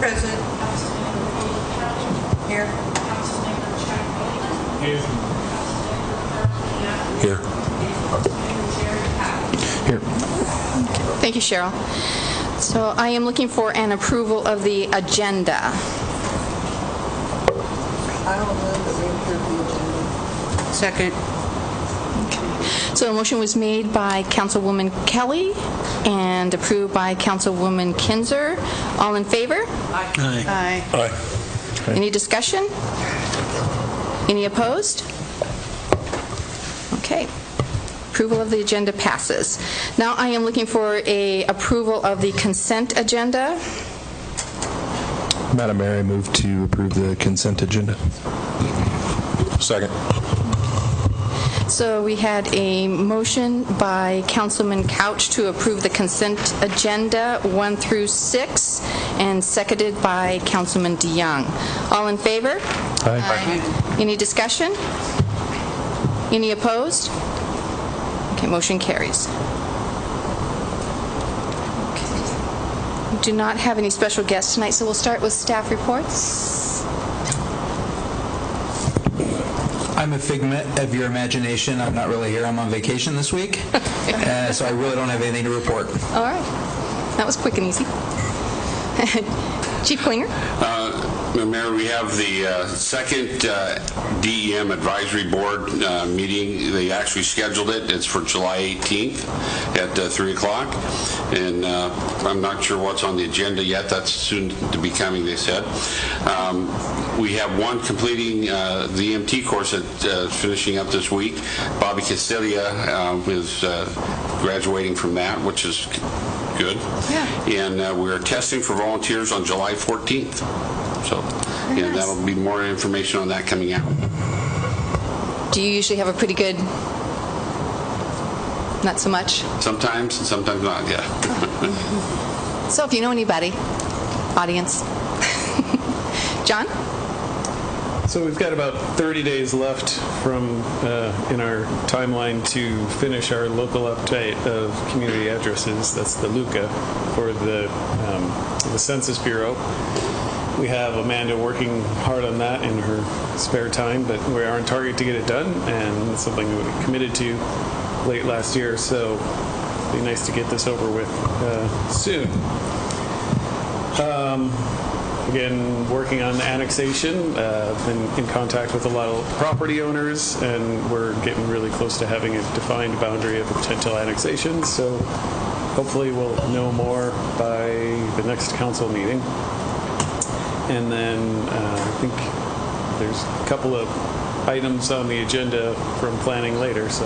Present. Here. Here. Here. Thank you, Cheryl. So I am looking for an approval of the agenda. I will move that we approve the agenda. Second. So a motion was made by Councilwoman Kelly and approved by Councilwoman Kinzer. All in favor? Aye. Aye. Aye. Any discussion? Any opposed? Okay. Approval of the agenda passes. Now I am looking for a approval of the consent agenda. Madam Mayor, I move to approve the consent agenda. Second. So we had a motion by Councilman Couch to approve the consent agenda 1 through 6, and seconded by Councilman DeYoung. All in favor? Aye. Any discussion? Any opposed? Okay, motion carries. Okay. We do not have any special guests tonight, so we'll start with staff reports. I'm a figment of your imagination. I'm not really here. I'm on vacation this week, so I really don't have anything to report. All right. That was quick and easy. Chief Klinger? Mayor, we have the second DEM Advisory Board meeting. They actually scheduled it. It's for July 18th at 3 o'clock. And I'm not sure what's on the agenda yet. That's soon to be coming, they said. We have one completing the EMT course that's finishing up this week. Bobby Castilia is graduating from that, which is good. Yeah. And we're testing for volunteers on July 14th. So, and that'll be more information on that coming out. Do you usually have a pretty good, not so much? Sometimes, and sometimes not, yeah. So if you know anybody, audience. John? So we've got about 30 days left from in our timeline to finish our local update of community addresses. That's the LUCA for the Census Bureau. We have Amanda working hard on that in her spare time, but we are on target to get it done, and it's something we committed to late last year, so it'd be nice to get this over with soon. Again, working on annexation. Been in contact with a lot of property owners, and we're getting really close to having a defined boundary of a potential annexation, so hopefully we'll know more by the next council meeting. And then I think there's a couple of items on the agenda from planning later, so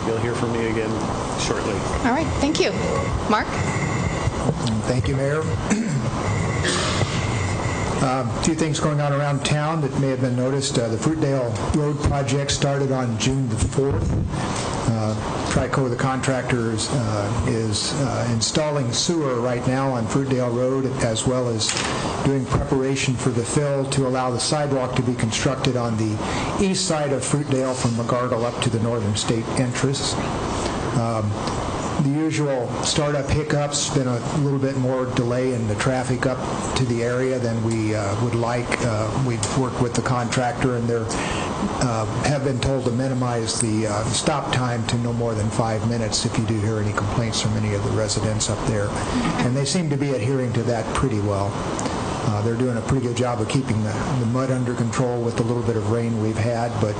you'll hear from me again shortly. All right, thank you. Mark? Thank you, Mayor. A few things going on around town that may have been noticed. The Fruitdale Road project started on June the 4th. Trico, the contractor, is installing sewer right now on Fruitdale Road, as well as doing preparation for the fill to allow the sidewalk to be constructed on the east side of Fruitdale from McGargle up to the Northern State entrance. The usual startup hiccups, been a little bit more delay in the traffic up to the area than we would like. We've worked with the contractor, and they're have been told to minimize the stop time to no more than 5 minutes if you do hear any complaints from any of the residents up there. And they seem to be adhering to that pretty well. They're doing a pretty good job of keeping the mud under control with the little bit of rain we've had, but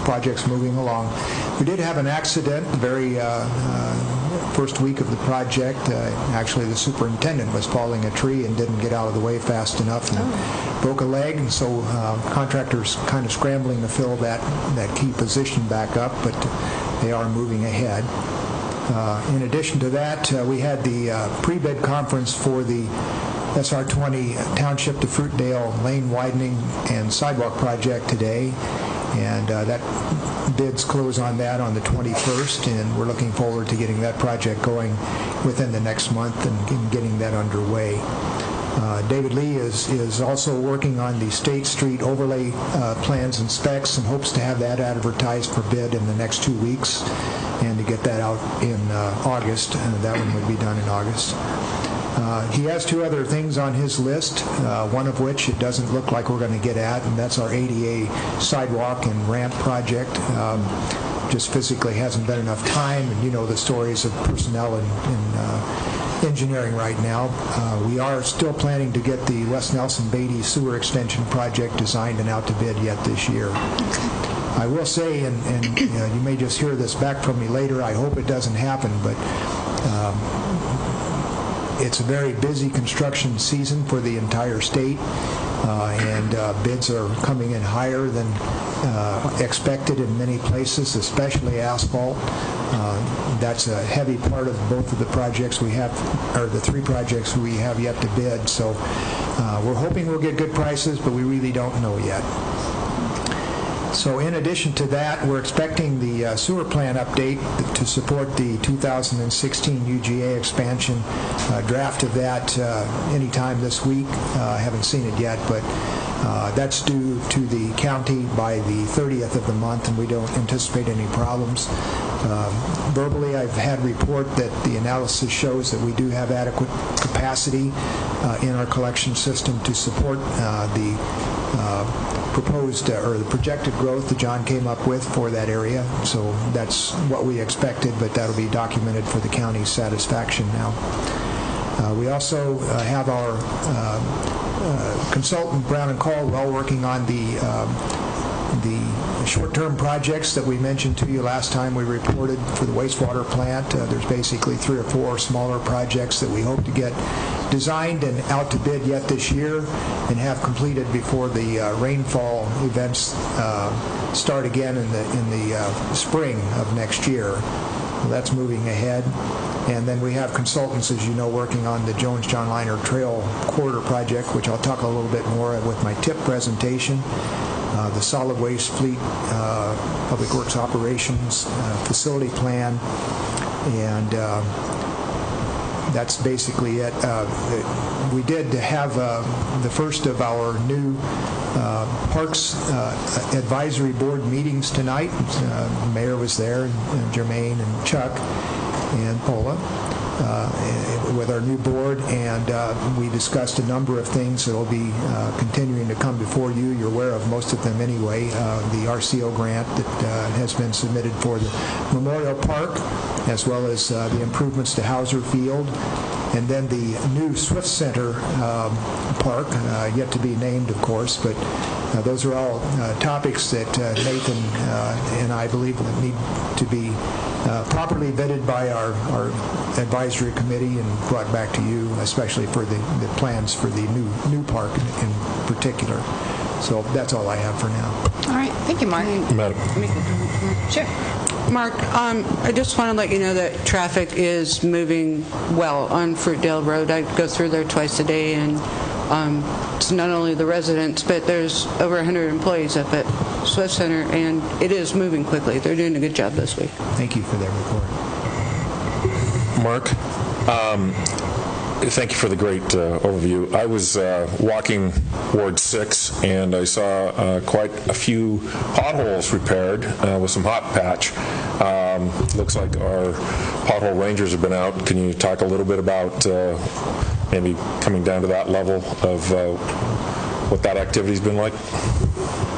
project's moving along. We did have an accident the very first week of the project. Actually, the superintendent was falling a tree and didn't get out of the way fast enough and broke a leg, and so contractors kind of scrambling to fill that key position back up, but they are moving ahead. In addition to that, we had the pre-bid conference for the SR20 Township to Fruitdale Lane Widening and Sidewalk Project today, and that bids close on that on the 21st, and we're looking forward to getting that project going within the next month and getting that underway. David Lee is also working on the State Street overlay plans and specs, and hopes to have that advertised for bid in the next 2 weeks and to get that out in August, and that one would be done in August. He has two other things on his list, one of which it doesn't look like we're going to get at, and that's our ADA sidewalk and ramp project. Just physically hasn't been enough time, and you know the stories of personnel in engineering right now. We are still planning to get the West Nelson Beatty sewer extension project designed and out to bid yet this year. I will say, and you may just hear this back from me later, I hope it doesn't happen, but it's a very busy construction season for the entire state, and bids are coming in higher than expected in many places, especially asphalt. That's a heavy part of both of the projects we have, or the three projects we have yet to bid. So we're hoping we'll get good prices, but we really don't know yet. So in addition to that, we're expecting the sewer plant update to support the 2016 UGA expansion. Draft of that anytime this week. I haven't seen it yet, but that's due to the county by the 30th of the month, and we don't anticipate any problems. Verbally, I've had report that the analysis shows that we do have adequate capacity in our collection system to support the proposed or the projected growth that John came up with for that area. So that's what we expected, but that'll be documented for the county's satisfaction now. We also have our consultant, Brown & Caldwell, working on the short-term projects that we mentioned to you last time we reported for the wastewater plant. There's basically 3 or 4 smaller projects that we hope to get designed and out to bid yet this year and have completed before the rainfall events start again in the spring of next year. Well, that's moving ahead. And then we have consultants, as you know, working on the Jones-John Liner Trail Corridor project, which I'll talk a little bit more with my tip presentation. The solid waste fleet, public works operations, facility plan, and that's basically it. We did have the first of our new Parks Advisory Board meetings tonight. The mayor was there, and Jermaine and Chuck and Paula with our new board, and we discussed a number of things that will be continuing to come before you. You're aware of most of them anyway. The RCO grant that has been submitted for the Memorial Park, as well as the improvements to Hauser Field, and then the new Swift Center park, yet to be named, of course, but those are all topics that Nathan and I believe need to be properly vetted by our advisory committee and brought back to you, especially for the plans for the new park in particular. So that's all I have for now. All right. Thank you, Mark. Madam. Sure. Mark, I just want to let you know that traffic is moving well on Fruitdale Road. I go through there twice a day, and it's not only the residents, but there's over 100 employees up at Swift Center, and it is moving quickly. They're doing a good job this week. Thank you for that report. Mark, thank you for the great overview. I was walking Ward 6, and I saw quite a few potholes repaired with some hot patch. Looks like our pothole rangers have been out. Can you talk a little bit about maybe coming down to that level of what that activity's been like?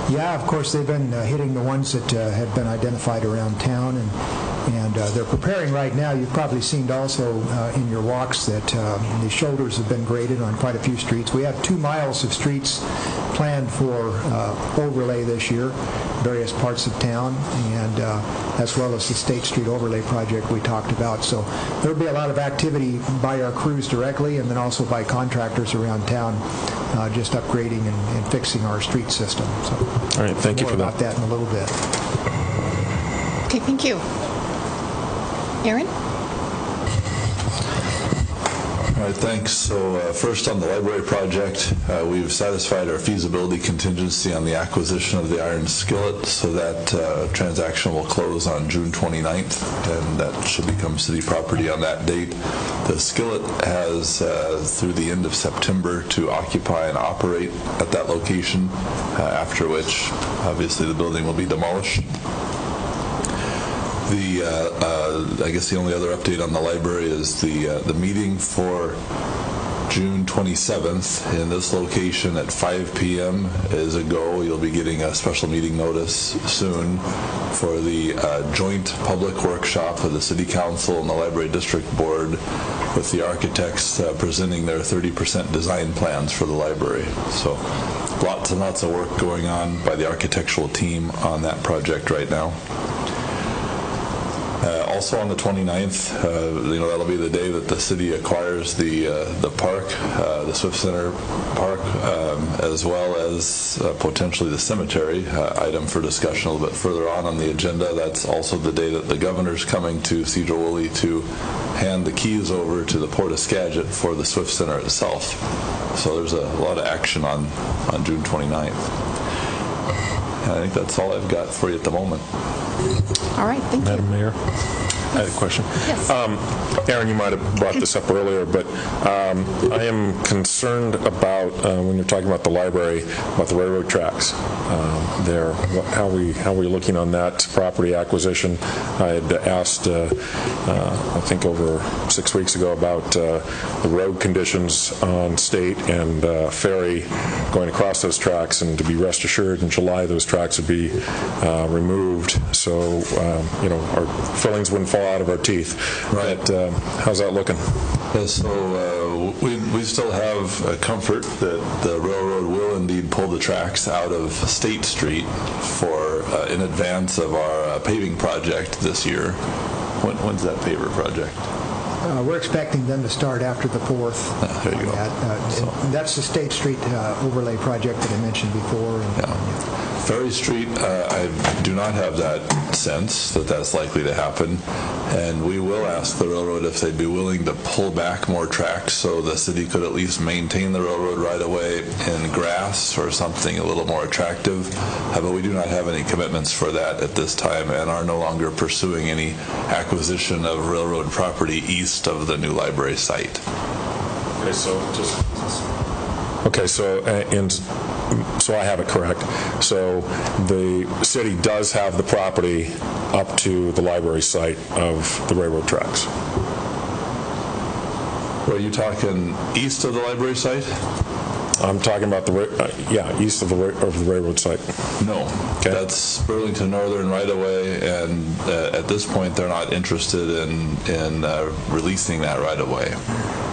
Yeah, of course, they've been hitting the ones that have been identified around town, and they're preparing right now. You've probably seen also in your walks that the shoulders have been graded on quite a few streets. We have 2 miles of streets planned for overlay this year, various parts of town, and as well as the State Street overlay project we talked about. So there'll be a lot of activity by our crews directly, and then also by contractors around town, just upgrading and fixing our street system. So all right, thank you for that. More about that in a little bit. Okay, thank you. Aaron? All right, thanks. So first on the library project, we've satisfied our feasibility contingency on the acquisition of the iron skillet, so that transaction will close on June 29th, and that should become city property on that date. The skillet has through the end of September to occupy and operate at that location, after which obviously the building will be demolished. I guess the only other update on the library is the meeting for June 27th in this location at 5 p.m. is a go. You'll be getting a special meeting notice soon for the joint public workshop of the City Council and the Library District Board, with the architects presenting their 30% design plans for the library. So lots and lots of work going on by the architectural team on that project right now. Also on the 29th, that'll be the day that the city acquires the park, the Swift Center Park, as well as potentially the cemetery item for discussion a little bit further on the agenda. That's also the day that the governor's coming to Sedro-Woolley to hand the keys over to the Port of Skagit for the Swift Center itself. So there's a lot of action on June 29th. And I think that's all I've got for you at the moment. All right, thank you. Madam Mayor, I had a question. Yes. Aaron, you might have brought this up earlier, but I am concerned about, when you're talking about the library, about the railroad tracks there. How are we looking on that property acquisition? I had asked, I think over 6 weeks ago, about the road conditions on State and Ferry going across those tracks, and to be rest assured in July those tracks would be removed, so our fillings wouldn't fall out of our teeth. Right. But how's that looking? Yeah, so we still have comfort that the railroad will indeed pull the tracks out of State Street for in advance of our paving project this year. When's that paver project? We're expecting them to start after the 4th. There you go. That's the State Street overlay project that I mentioned before. Ferry Street, I do not have that sense that that's likely to happen, and we will ask the railroad if they'd be willing to pull back more tracks so the city could at least maintain the railroad right away in grass or something a little more attractive, but we do not have any commitments for that at this time and are no longer pursuing any acquisition of railroad property east of the new library site. So I have it correct. So the city does have the property up to the library site of the railroad tracks. Are you talking east of the library site? I'm talking about east of the railroad site. No, okay. That's Burlington Northern right away, and at this point they're not interested in releasing that right away.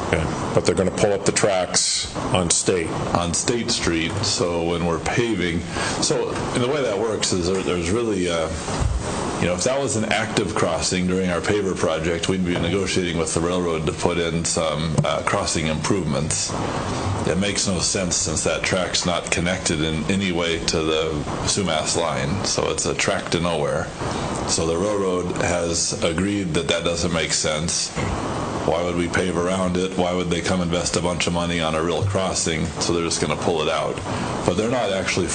Okay. But they're going to pull up the tracks on State. On State Street, so when we're paving. So and the way that works is there's really, if that was an active crossing during our paver project, we'd be negotiating with the railroad to put in some crossing improvements. It makes no sense since that track's not connected in any way to the Sumas line, so it's a track to nowhere. So the railroad has agreed that doesn't make sense. Why would we pave around it? Why would they come invest a bunch of money on a real crossing? So they're just going to pull it out. But they're not actually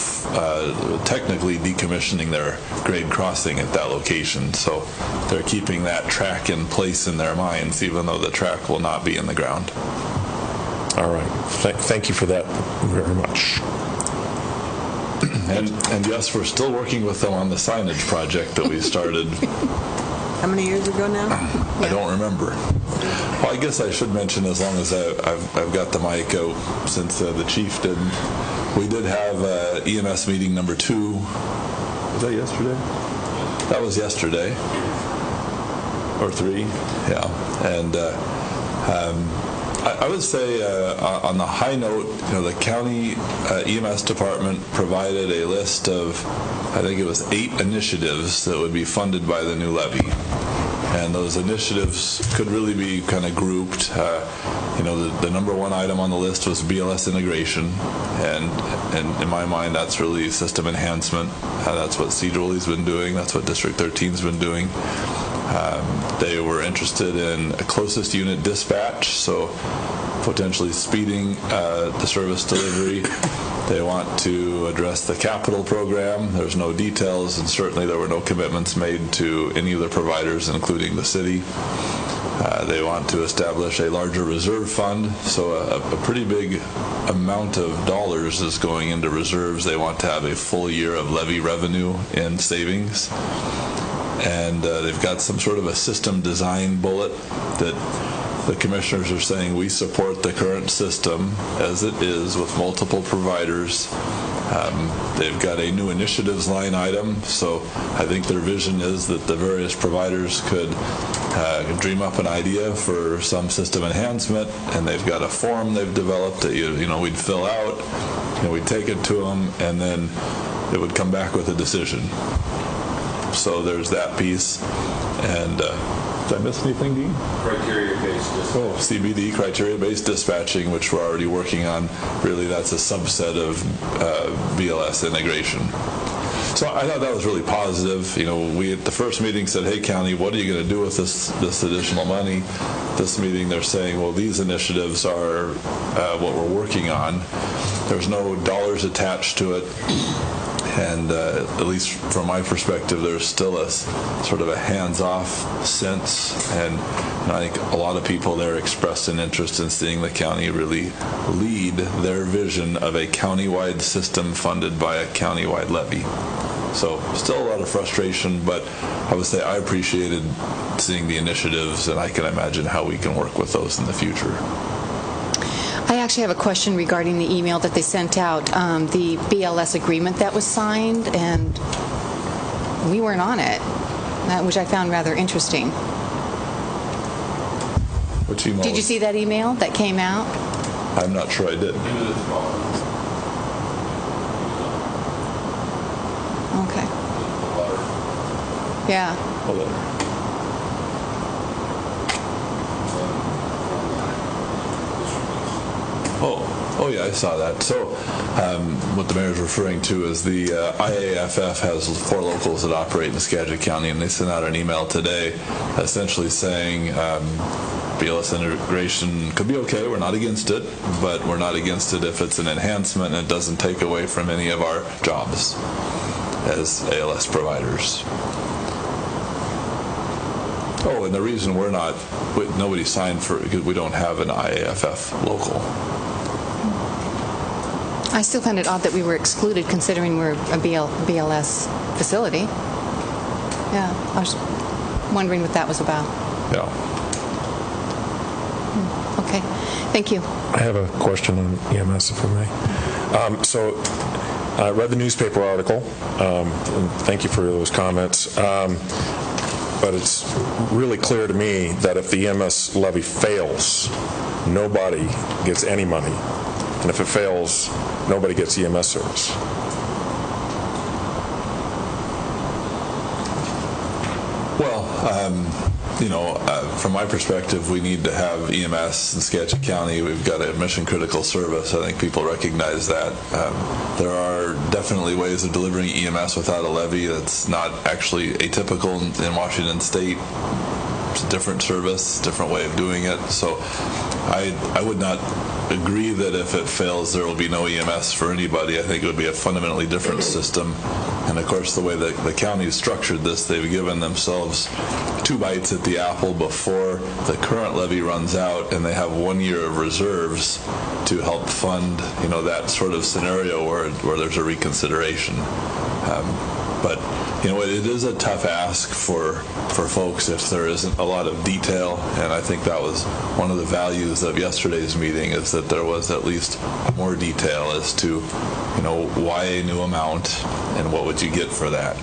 technically decommissioning their grade crossing at that location. So they're keeping that track in place in their minds, even though the track will not be in the ground. All right. Thank you for that very much. And yes, we're still working with them on the signage project that we started. How many years ago now? I don't remember. Well, I guess I should mention, as long as I've got the mic out, since the chief didn't, we did have EMS meeting number 2. Was that yesterday? That was yesterday. Or 3, yeah. And I would say on the high note, the county EMS department provided a list of, I think it was 8 initiatives that would be funded by the new levy. And those initiatives could really be kind of grouped. The number 1 item on the list was BLS integration, and in my mind, that's really system enhancement. That's what Sedro-Woolley's been doing. That's what District 13's been doing. They were interested in a closest unit dispatch, so potentially speeding the service delivery. They want to address the capital program. There's no details, and certainly there were no commitments made to any of the providers, including the city. They want to establish a larger reserve fund, so a pretty big amount of dollars is going into reserves. They want to have a full year of levy revenue in savings. And they've got some sort of a system design bullet that the commissioners are saying we support the current system as it is with multiple providers. They've got a new initiatives line item, so I think their vision is that the various providers could dream up an idea for some system enhancement, and they've got a form they've developed that we'd fill out, we'd take it to them, and then it would come back with a decision. So there's that piece. And did I miss anything, Dean? Criteria-based dispatching. Oh, CBD, criteria-based dispatching, which we're already working on. Really, that's a subset of BLS integration. So I thought that was really positive. We at the first meeting said, hey, county, what are you going to do with this additional money? This meeting, they're saying, well, these initiatives are what we're working on. There's no dollars attached to it. And at least from my perspective, there's still a sort of a hands-off sense. And I think a lot of people there expressed an interest in seeing the county really lead their vision of a countywide system funded by a countywide levy. So still a lot of frustration, but I would say I appreciated seeing the initiatives, and I can imagine how we can work with those in the future. I actually have a question regarding the email that they sent out, the BLS agreement that was signed, and we weren't on it, which I found rather interesting. Which email? Did you see that email that came out? I'm not sure I did. Okay. Yeah. A letter. Oh yeah, I saw that. So what the mayor's referring to is the IAFF has 4 locals that operate in Skagit County, and they sent out an email today essentially saying BLS integration could be okay. We're not against it, but we're not against it if it's an enhancement and it doesn't take away from any of our jobs as ALS providers. Oh, and the reason nobody signed for it because we don't have an IAFF local. I still found it odd that we were excluded considering we're a BLS facility. Yeah, I was wondering what that was about. Yeah. Okay, thank you. I have a question on EMS, if I may. So I read the newspaper article, and thank you for those comments. But it's really clear to me that if the EMS levy fails, nobody gets any money. And if it fails, nobody gets EMS service. Well, from my perspective, we need to have EMS in Skagit County. We've got a mission-critical service. I think people recognize that. There are definitely ways of delivering EMS without a levy. That's not actually atypical in Washington State. It's a different service, different way of doing it. So I would not agree that if it fails, there will be no EMS for anybody. I think it would be a fundamentally different system. And of course, the way that the county has structured this, they've given themselves 2 bites at the apple before the current levy runs out, and they have 1 year of reserves to help fund, that sort of scenario where there's a reconsideration. But it is a tough ask for folks if there isn't a lot of detail, and I think that was one of the values of yesterday's meeting, is that there was at least more detail as to, why a new amount and what would you get for that.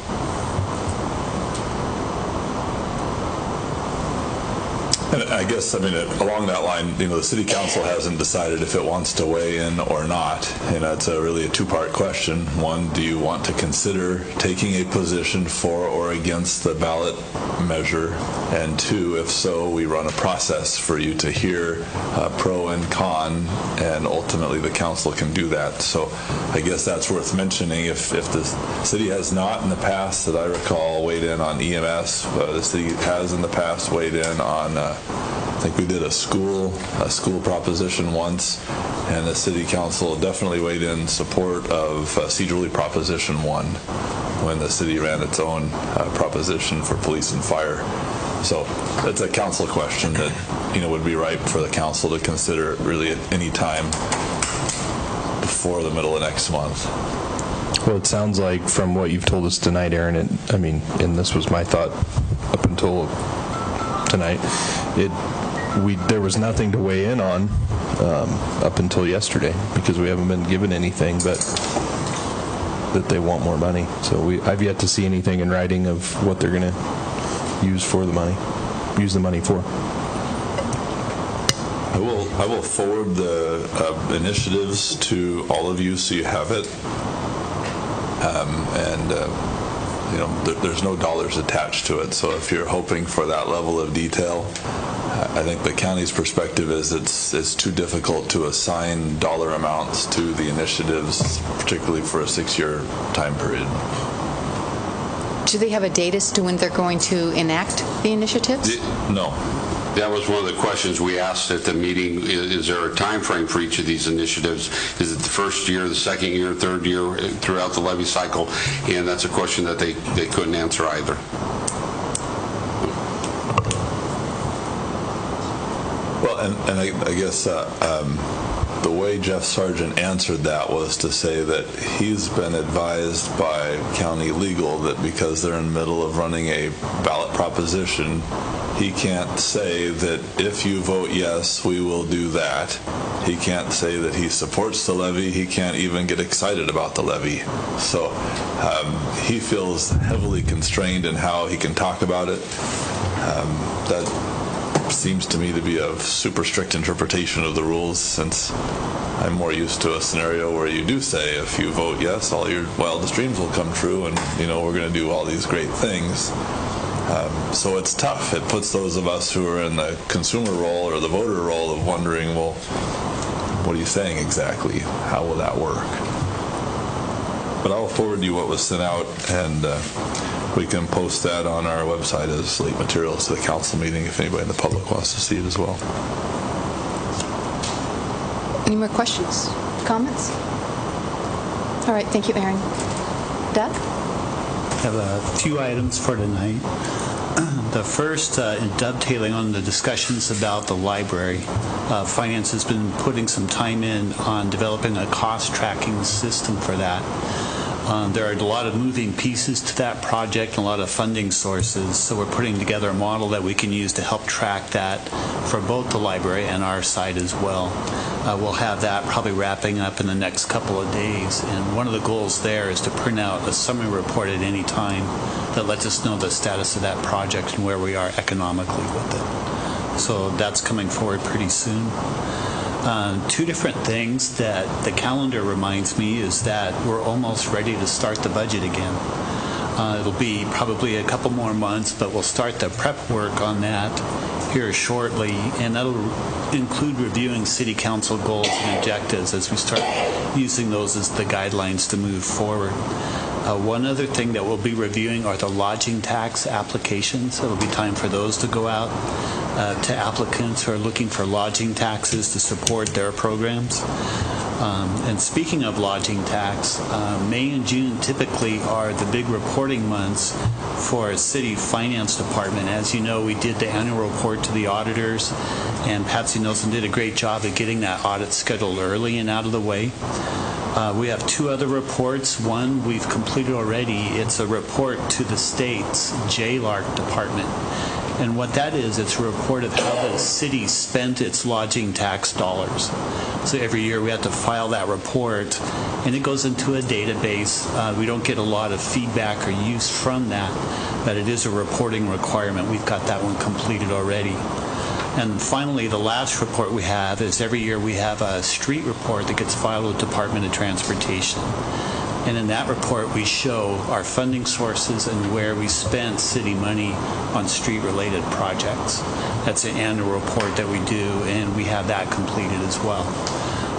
And I guess, along that line, the city council hasn't decided if it wants to weigh in or not. It's really a 2-part question. One, do you want to consider taking a position for or against the ballot measure? And 2, if so, we run a process for you to hear pro and con, and ultimately the council can do that. So I guess that's worth mentioning. If the city has not in the past, that I recall, weighed in on EMS, the city has in the past weighed in on I think we did a school proposition once, and the city council definitely weighed in support of Sedro-Woolley Proposition 1 when the city ran its own proposition for police and fire. So it's a council question that would be ripe for the council to consider really at any time before the middle of next month. Well, it sounds like from what you've told us tonight, Aaron, and this was my thought up until tonight, there was nothing to weigh in on up until yesterday, because we haven't been given anything but that they want more money. So I've yet to see anything in writing of what they're going to use the money for. I will forward the initiatives to all of you so you have it. There's no dollars attached to it. So if you're hoping for that level of detail, I think the county's perspective is it's too difficult to assign dollar amounts to the initiatives, particularly for a 6-year time period. Do they have a date as to when they're going to enact the initiatives? No. That was one of the questions we asked at the meeting. Is there a time frame for each of these initiatives? Is it the first year, the second year, third year, throughout the levy cycle? And that's a question that they couldn't answer either. Well, and I guess the way Jeff Sargent answered that was to say that he's been advised by county legal that because they're in the middle of running a ballot proposition, he can't say that if you vote yes, we will do that. He can't say that he supports the levy. He can't even get excited about the levy. So he feels heavily constrained in how he can talk about it. That seems to me to be a super strict interpretation of the rules, since I'm more used to a scenario where you do say, if you vote yes, all your wildest dreams will come true, and we're going to do all these great things. So it's tough. It puts those of us who are in the consumer role or the voter role of wondering, well, what are you saying exactly? How will that work? But I'll forward you what was sent out, and we can post that on our website as late materials to the council meeting if anybody in the public wants to see it as well. Any more questions, comments? All right, thank you, Aaron. Doug? I have a few items for tonight. The first, dovetailing on the discussions about the library. Finance has been putting some time in on developing a cost tracking system for that. There are a lot of moving pieces to that project and a lot of funding sources, so we're putting together a model that we can use to help track that for both the library and our side as well. We'll have that probably wrapping up in the next couple of days, and one of the goals there is to print out a summary report at any time that lets us know the status of that project and where we are economically with it. So that's coming forward pretty soon. Two different things that the calendar reminds me is that we're almost ready to start the budget again. It'll be probably a couple more months, but we'll start the prep work on that here shortly, and that'll include reviewing city council goals and objectives as we start using those as the guidelines to move forward. One other thing that we'll be reviewing are the lodging tax applications. It'll be time for those to go out to applicants who are looking for lodging taxes to support their programs. And speaking of lodging tax, May and June typically are the big reporting months for a city finance department. As you know, we did the annual report to the auditors, and Patsy Nelson did a great job at getting that audit scheduled early and out of the way. We have two other reports. One we've completed already. It's a report to the state's JLARC department. And what that is, it's a report of how the city spent its lodging tax dollars. So every year we have to file that report, and it goes into a database. We don't get a lot of feedback or use from that, but it is a reporting requirement. We've got that one completed already. And finally, the last report we have is every year we have a street report that gets filed with Department of Transportation. And in that report, we show our funding sources and where we spent city money on street-related projects. That's an annual report that we do, and we have that completed as well.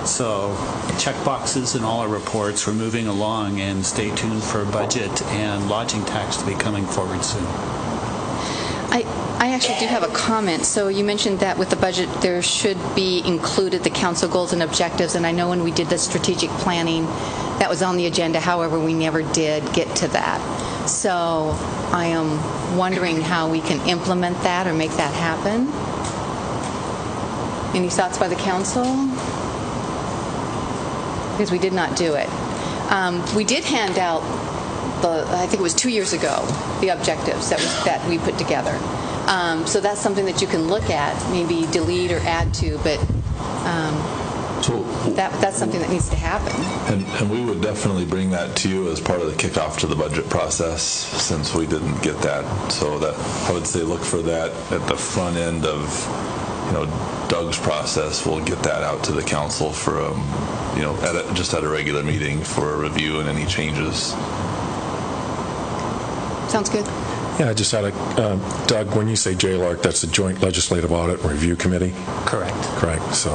So check boxes in all our reports. We're moving along, and stay tuned for budget and lodging tax to be coming forward soon. I actually do have a comment. So you mentioned that with the budget, there should be included the council goals and objectives, and I know when we did the strategic planning, that was on the agenda. However, we never did get to that. So I am wondering how we can implement that or make that happen. Any thoughts by the council? Because we did not do it. We did hand out I think it was 2 years ago, the objectives that we put together. So that's something that you can look at, maybe delete or add to, but that's something that needs to happen. And we would definitely bring that to you as part of the kickoff to the budget process, since we didn't get that. So that I would say look for that at the front end of, Doug's process. We'll get that out to the council for, just at a regular meeting for a review and any changes. Sounds good. Yeah, I just had Doug, when you say JLARC, that's the Joint Legislative Audit and Review Committee? Correct. Correct. So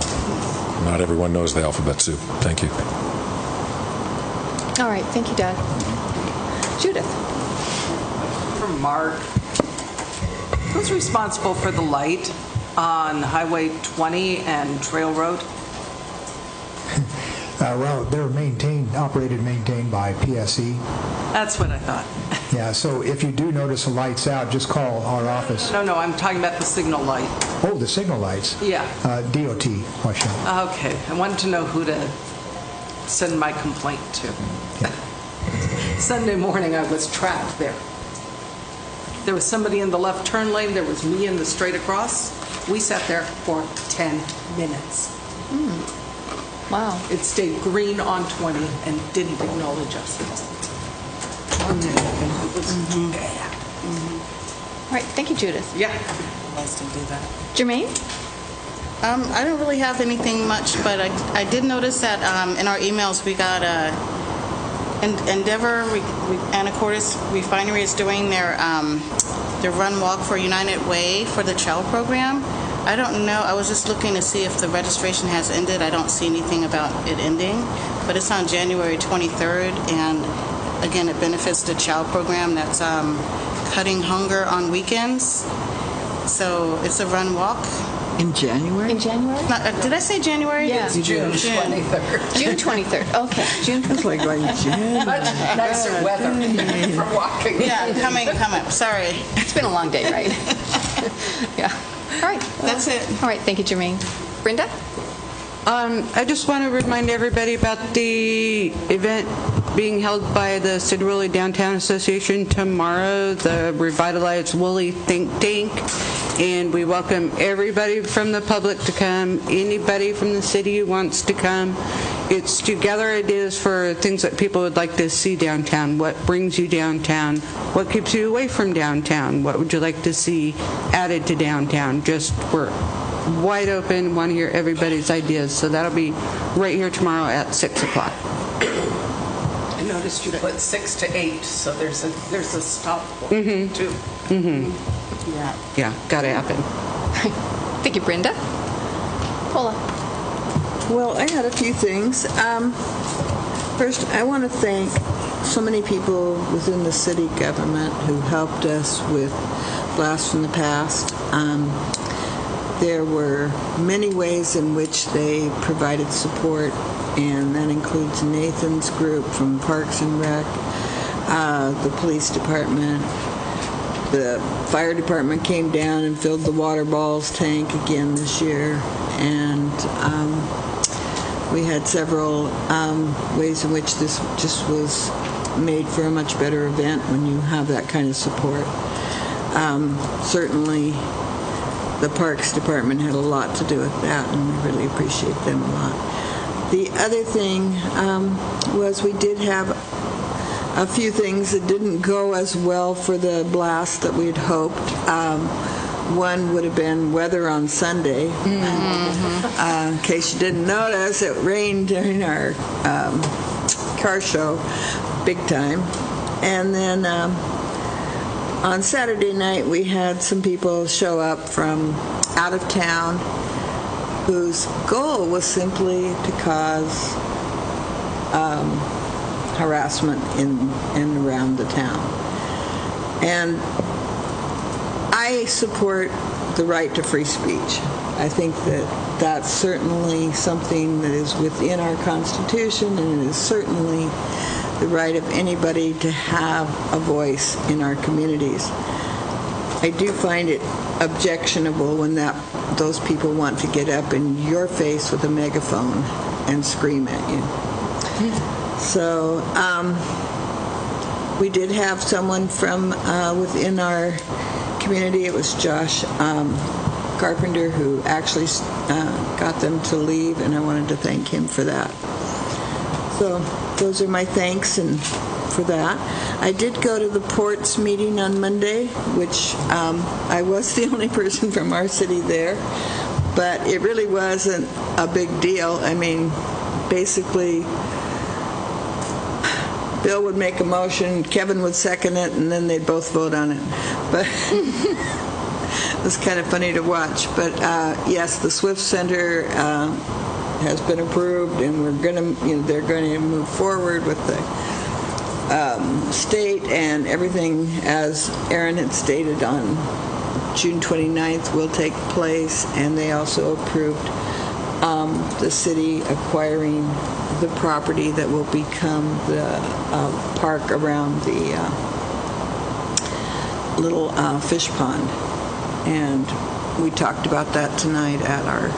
not everyone knows the alphabet soup. Thank you. All right, thank you, Doug. Judith. From Mark. Who's responsible for the light on Highway 20 and Trail Road? Well, they're operated and maintained by PSE. That's what I thought. Yeah, so if you do notice the lights out, just call our office. No, I'm talking about the signal light. Oh, the signal lights? Yeah. DOT, Washington. Okay, I wanted to know who to send my complaint to. Yeah. Sunday morning, I was trapped there. There was somebody in the left turn lane, there was me in the straight across. We sat there for 10 minutes. Wow. It stayed green on 20 and didn't acknowledge us. It was bad. All right, thank you, Judith. Yeah. Nice to do that. Jermaine? I don't really have anything much, but I did notice that in our emails we got Endeavor Anacortes Refinery is doing their run walk for United Way for the child program. I don't know. I was just looking to see if the registration has ended. I don't see anything about it ending, but it's on January 23rd, and again, it benefits the child program that's cutting hunger on weekends. So it's a run walk. In January? In January? Did I say January? Yeah. It's June 23rd. June 23rd. Okay, June 23rd. It's like January. Much nicer weather for walking. Yeah, coming. Sorry. It's been a long day, right? Yeah. All right. That's it. All right, thank you, Jermaine. Brenda? I just want to remind everybody about the event being held by the Sedro-Woolley Downtown Association tomorrow, the Revitalized Woolley Think Tank, and we welcome everybody from the public to come, anybody from the city who wants to come. It's to gather ideas for things that people would like to see downtown. What brings you downtown? What keeps you away from downtown? What would you like to see added to downtown? We're wide open, want to hear everybody's ideas. So that'll be right here tomorrow at 6 o'clock. I noticed you put 6 to 8, so there's a stop point, too. Yeah, gotta happen. Thank you, Brenda. Paula? Well, I had a few things. First, I want to thank so many people within the city government who helped us with Blast from the Past. There were many ways in which they provided support, and that includes Nathan's group from Parks and Rec, the police department, the fire department came down and filled the water balls tank again this year, and we had several ways in which this just was made for a much better event when you have that kind of support. Certainly, the Parks Department had a lot to do with that, and we really appreciate them a lot. The other thing was we did have a few things that didn't go as well for the blast that we had hoped. One would have been weather on Sunday. In case you didn't notice, it rained during our car show, big time. And then on Saturday night, we had some people show up from out of town whose goal was simply to cause harassment in and around the town. And I support the right to free speech. I think that that's certainly something that is within our Constitution, and it is certainly the right of anybody to have a voice in our communities. I do find it objectionable when those people want to get up in your face with a megaphone and scream at you. So we did have someone from within our community. It was Josh Carpenter who actually got them to leave, and I wanted to thank him for that. So those are my thanks and for that. I did go to the Ports meeting on Monday, which I was the only person from our city there, but it really wasn't a big deal. I mean, basically, Bill would make a motion, Kevin would second it, and then they'd both vote on it. But it was kind of funny to watch. But yes, the Swift Center has been approved, and we're going to, they're going to move forward with the state, and everything, as Aaron had stated, on June 29th will take place. And they also approved the city acquiring the property that will become the park around the little fish pond. And we talked about that tonight at our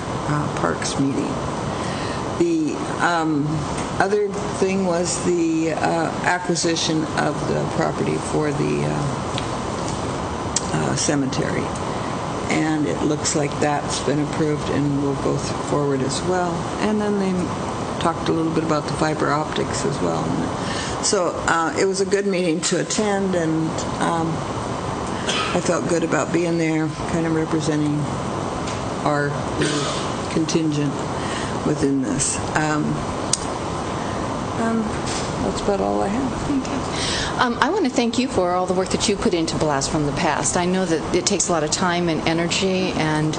parks meeting. The other thing was the acquisition of the property for the cemetery. And it looks like that's been approved and will go forward as well. And then they talked a little bit about the fiber optics as well. So it was a good meeting to attend, and I felt good about being there, kind of representing our contingent within this. That's about all I have. Thank you. I want to thank you for all the work that you put into Blast from the Past. I know that it takes a lot of time and energy, and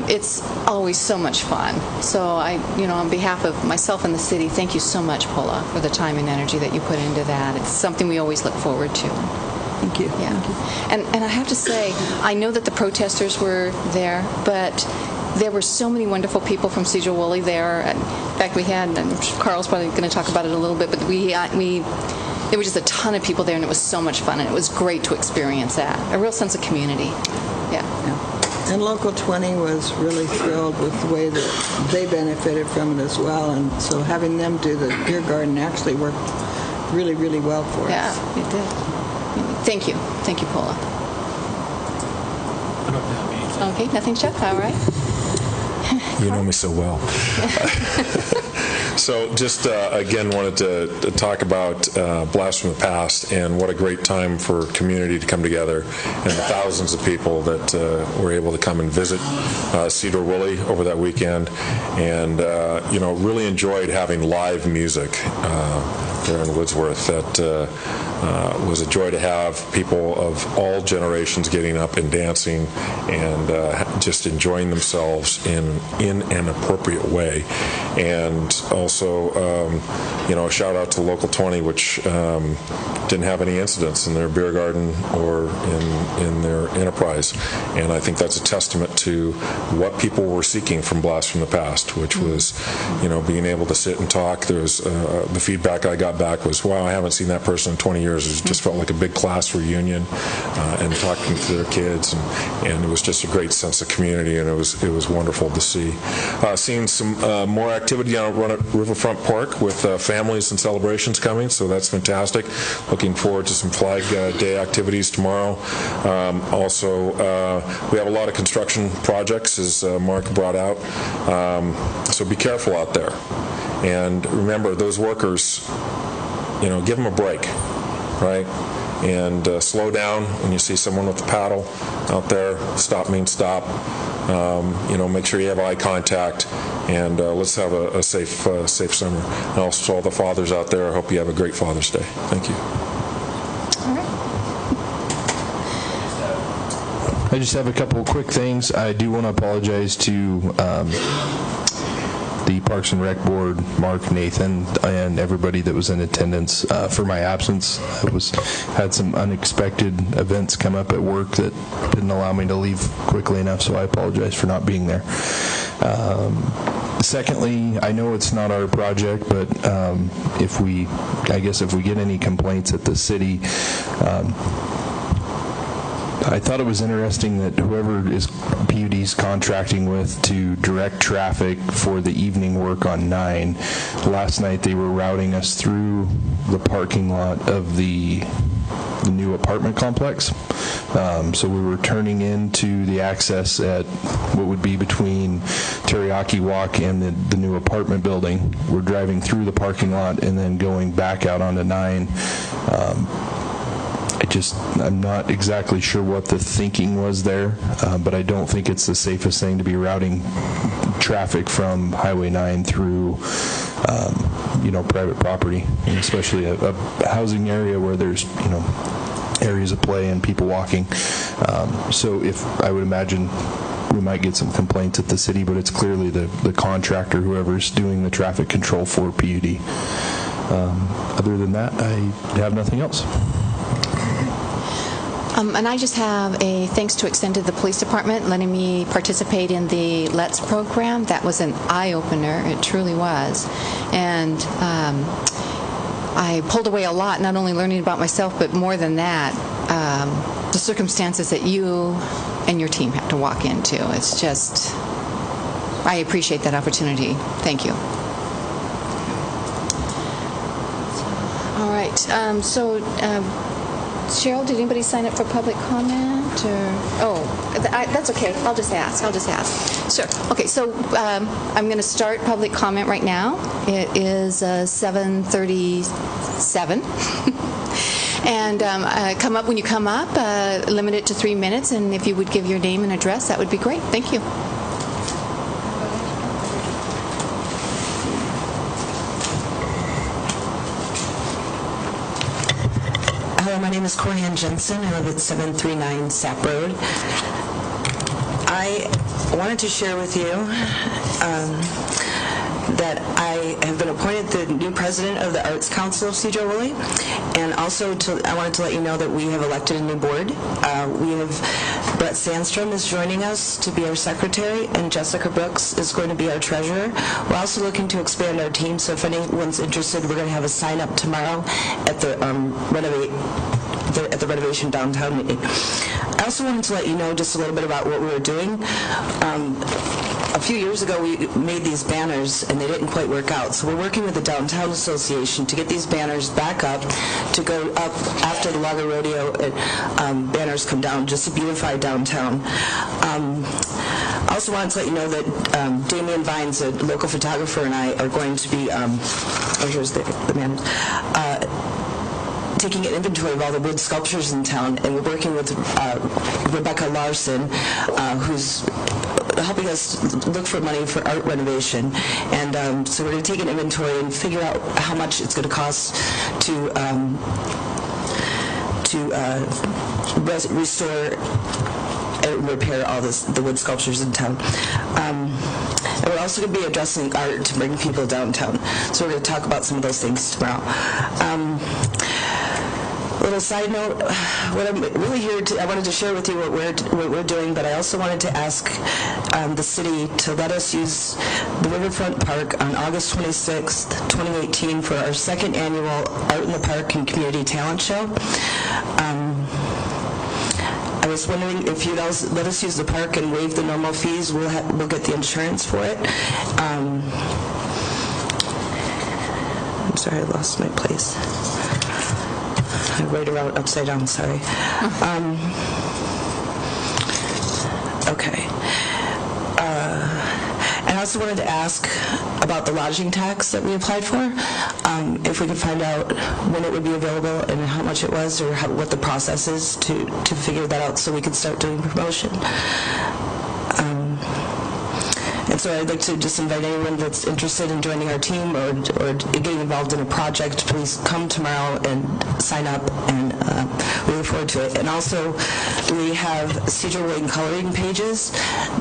it's always so much fun. So on behalf of myself and the city, thank you so much, Paula, for the time and energy that you put into that. It's something we always look forward to. Thank you. Yeah. Thank you. And I have to say, I know that the protesters were there, but there were so many wonderful people from Sedro-Woolley there. In fact, we had, and Carl's probably going to talk about it a little bit, but there were just a ton of people there, and it was so much fun, and it was great to experience that. A real sense of community. Yeah. And Local 20 was really thrilled with the way that they benefited from it as well, and so having them do the beer garden actually worked really, really well for us. Yeah, it did. Thank you. Thank you, Paula. Okay, nothing, Chuck? All right. You know me so well. So just, again, wanted to talk about Blast from the Past, and what a great time for community to come together, and the thousands of people that were able to come and visit Sedro-Woolley over that weekend, and, really enjoyed having live music there in Woodsworth. That was a joy to have people of all generations getting up and dancing and just enjoying themselves in an appropriate way. And also, a shout out to Local 20, which didn't have any incidents in their beer garden or in their enterprise. And I think that's a testament to what people were seeking from Blast from the Past, which was, being able to sit and talk. There was the feedback I got back was, wow, I haven't seen that person in 20 years. It just felt like a big class reunion, and talking to their kids, and it was just a great sense of community, and it was wonderful to see. Seeing some more activity on Riverfront Park with families and celebrations coming, so that's fantastic. Looking forward to some Flag Day activities tomorrow. Also, we have a lot of construction projects, as Mark brought out, so be careful out there. And remember, those workers, give them a break, right? And slow down when you see someone with a paddle out there. Stop means stop. Make sure you have eye contact, and let's have a safe summer. And also to all the fathers out there, I hope you have a great Father's Day. Thank you. All right. I just have a couple of quick things. I do want to apologize to the Parks and Rec Board, Mark, Nathan, and everybody that was in attendance for my absence. I had some unexpected events come up at work that didn't allow me to leave quickly enough, so I apologize for not being there. Secondly, I know it's not our project, but if we get any complaints at the city, I thought it was interesting that whoever is PUD's contracting with to direct traffic for the evening work on 9, last night they were routing us through the parking lot of the the new apartment complex. So we were turning into the access at what would be between Teriyaki Walk and the new apartment building. We're driving through the parking lot and then going back out onto 9. I'm not exactly sure what the thinking was there, but I don't think it's the safest thing to be routing traffic from Highway 9 through, private property, and especially a housing area where there's, areas of play and people walking. So I would imagine we might get some complaints at the city, but it's clearly the contractor, whoever's doing the traffic control for PUD. Other than that, I have nothing else. And I just have a thanks to extend to the police department letting me participate in the Let's program. That was an eye-opener. It truly was. And I pulled away a lot, not only learning about myself, but more than that, the circumstances that you and your team have to walk into. It's just, I appreciate that opportunity. Thank you. All right. Cheryl, did anybody sign up for public comment? That's okay. I'll just ask. Sure. Okay, so I'm going to start public comment right now. It is 7:37. And come up when you come up. Limit it to 3 minutes, and if you would give your name and address, that would be great. Thank you. Hello, my name is Corianne Jensen. I live at 739 Sap Road. I wanted to share with you that I have been appointed the new president of the Arts Council of Sedro-Woolley, and also I wanted to let you know that we have elected a new board. We have Brett Sandstrom is joining us to be our secretary, and Jessica Brooks is going to be our treasurer. We're also looking to expand our team, so if anyone's interested, we're going to have a sign up tomorrow at the renovation downtown meeting. I also wanted to let you know just a little bit about what we were doing. A few years ago, we made these banners, and they didn't quite work out. So we're working with the Downtown Association to get these banners back up, to go up after the Lager Rodeo. Banners come down just to beautify downtown. I also wanted to let you know that Damian Vines, a local photographer, and I are going to be, here's the man, taking an inventory of all the wood sculptures in town, and we're working with Rebecca Larson, who's helping us look for money for art renovation. And so we're going to take an inventory and figure out how much it's going to cost to restore and repair all the wood sculptures in town. And we're also going to be addressing art to bring people downtown. So we're going to talk about some of those things tomorrow. Little side note, what I'm really here to, I wanted to share with you what we're doing, but I also wanted to ask the city to let us use the Riverfront Park on August 26th, 2018 for our second annual Art in the Park and Community Talent Show. I was wondering if you'd let us use the park and waive the normal fees. We'll get the insurance for it. I'm sorry, I lost my place. I wrote it out upside down, sorry. Okay. And I also wanted to ask about the lodging tax that we applied for, if we could find out when it would be available and how much it was, or what the process is to figure that out so we could start doing promotion. And so I'd like to just invite anyone that's interested in joining our team or getting involved in a project, please come tomorrow and sign up, and we look forward to it. And also, we have Sedro-Woolley coloring pages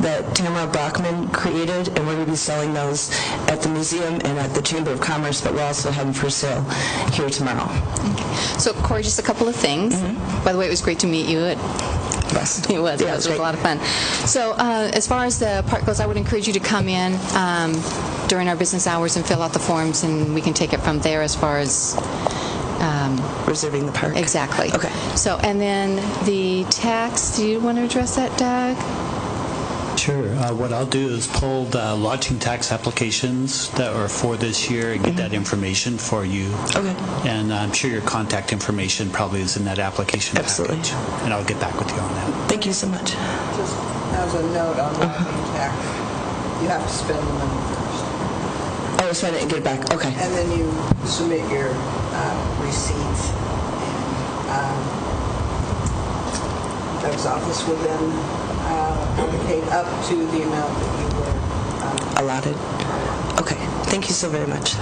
that Tamara Brockman created, and we're going to be selling those at the museum and at the Chamber of Commerce, but we'll also have them for sale here tomorrow. Okay. So, Corey, just a couple of things. Mm-hmm. By the way, it was great to meet you. It was a lot of fun. So as far as the park goes, I would encourage you to come in during our business hours and fill out the forms, and we can take it from there as far as reserving the park. Exactly. Okay. So, and then the tax, do you want to address that, Doug? Sure. What I'll do is pull the lodging tax applications that are for this year and get that information for you. Okay. And I'm sure your contact information probably is in that application Absolutely. package. And I'll get back with you on that. Thank you so much. Just as a note on lodging tax, you have to spend the money first. Oh, spend it and get it back. Okay. And then you submit your receipts. Judge's office will then allocate up to the amount that you were allotted. Okay. Thank you so very much.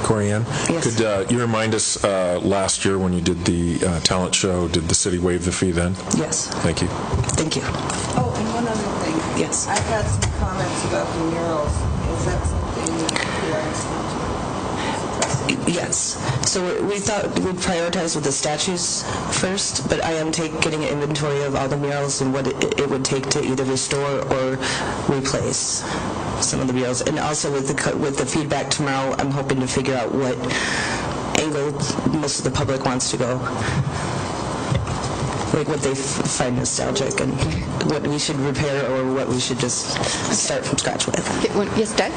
Corianne, Yes. could you remind us, last year when you did the talent show, did the city waive the fee then? Yes. Thank you. Thank you. Oh, and one other thing. Yes. I've had some comments about the murals. Is that something that you are responsible? Yes. So we thought we'd prioritize with the statues first, but I am getting an inventory of all the murals and what it would take to either restore or replace some of the murals. And also with the feedback tomorrow, I'm hoping to figure out what angle most of the public wants to go. Like what they find nostalgic and what we should repair or what we should just start from scratch with. Yes, Doug?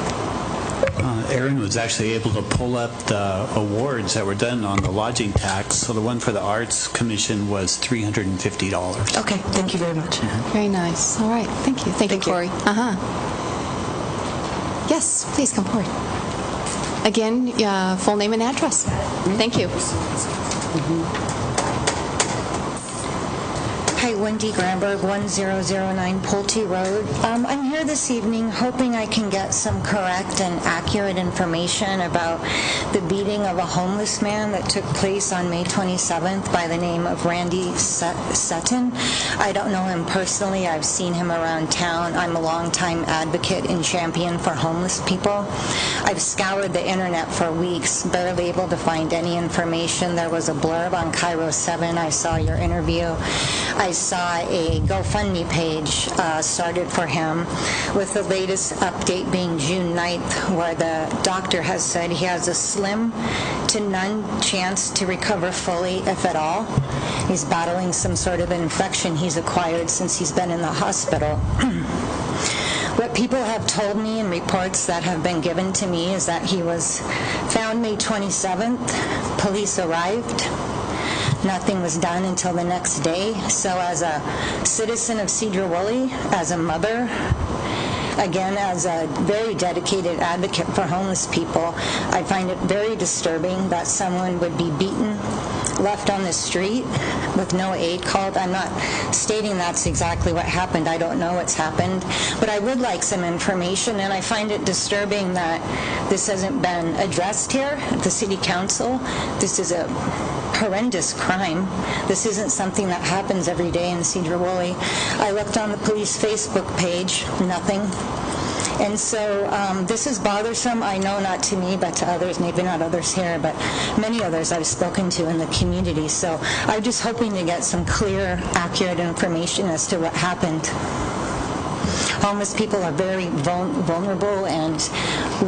Aaron was actually able to pull up the awards that were done on the lodging tax. So the one for the Arts Commission was $350. Okay, thank you very much. Very nice. All right. Thank you. Thank you, Corey. Yes, please come forward. Again, full name and address. Thank you. Hi, Wendy Gramberg, 1009 Pulte Road. I'm here this evening hoping I can get some correct and accurate information about the beating of a homeless man that took place on May 27th by the name of Randy Sutton. I don't know him personally. I've seen him around town. I'm a longtime advocate and champion for homeless people. I've scoured the internet for weeks, barely able to find any information. There was a blurb on Cairo 7. I saw your interview. I saw a GoFundMe page started for him, with the latest update being June 9th, where the doctor has said he has a slim to none chance to recover fully, if at all. He's battling some sort of infection he's acquired since he's been in the hospital. What people have told me in reports that have been given to me is that he was found May 27th. Police arrived. Nothing was done until the next day. So as a citizen of Sedro-Woolley, as a mother, again, as a very dedicated advocate for homeless people, I find it very disturbing that someone would be beaten, left on the street with no aid called. I'm not stating that's exactly what happened. I don't know what's happened. But I would like some information, and I find it disturbing that this hasn't been addressed here at the City Council. This is a horrendous crime. This isn't something that happens every day in Sedro-Woolley. I looked on the police Facebook page, nothing. And so this is bothersome, I know, not to me, but to others, maybe not others here, but many others I've spoken to in the community. So I'm just hoping to get some clear, accurate information as to what happened. Homeless people are very vulnerable and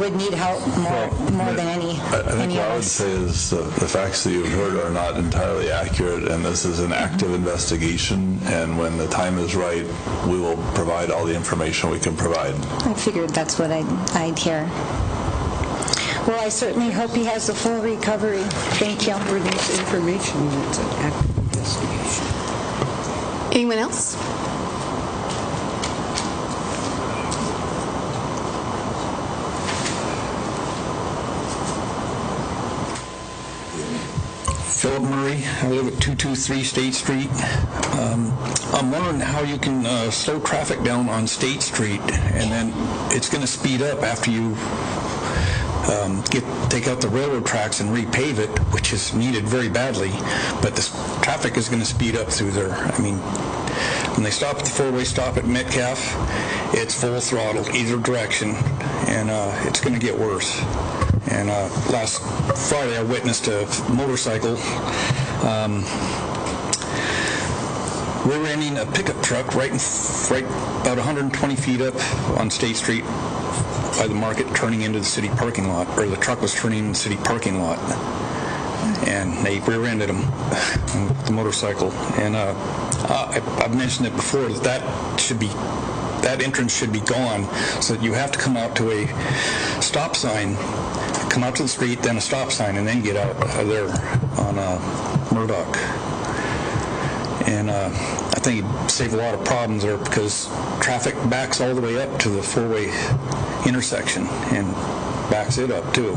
would need help more than any I think what I would say is the facts that you've heard are not entirely accurate, and this is an active investigation, and when the time is right, we will provide all the information we can provide. I figured that's what I'd hear. Well, I certainly hope he has a full recovery. Thank you. For this information, it's an active investigation. Anyone else? Philip Murray. I live at 223 State Street. I'm wondering how you can slow traffic down on State Street, and then it's going to speed up after you take out the railroad tracks and repave it, which is needed very badly, but the traffic is going to speed up through there. I mean, when they stop at the four-way stop at Metcalf, it's full throttle, either direction, and it's going to get worse. And last Friday, I witnessed a motorcycle rear-ending a pickup truck right about 120 feet up on State Street by the market, turning into the city parking lot, or the truck was turning into the city parking lot, and they rear-ended him, the motorcycle. And I've mentioned it before that should be that entrance should be gone, so that you have to come out to a stop sign, come out to the street, then a stop sign, and then get out there on Murdoch. And I think it'd save a lot of problems there because traffic backs all the way up to the four-way intersection and backs it up too,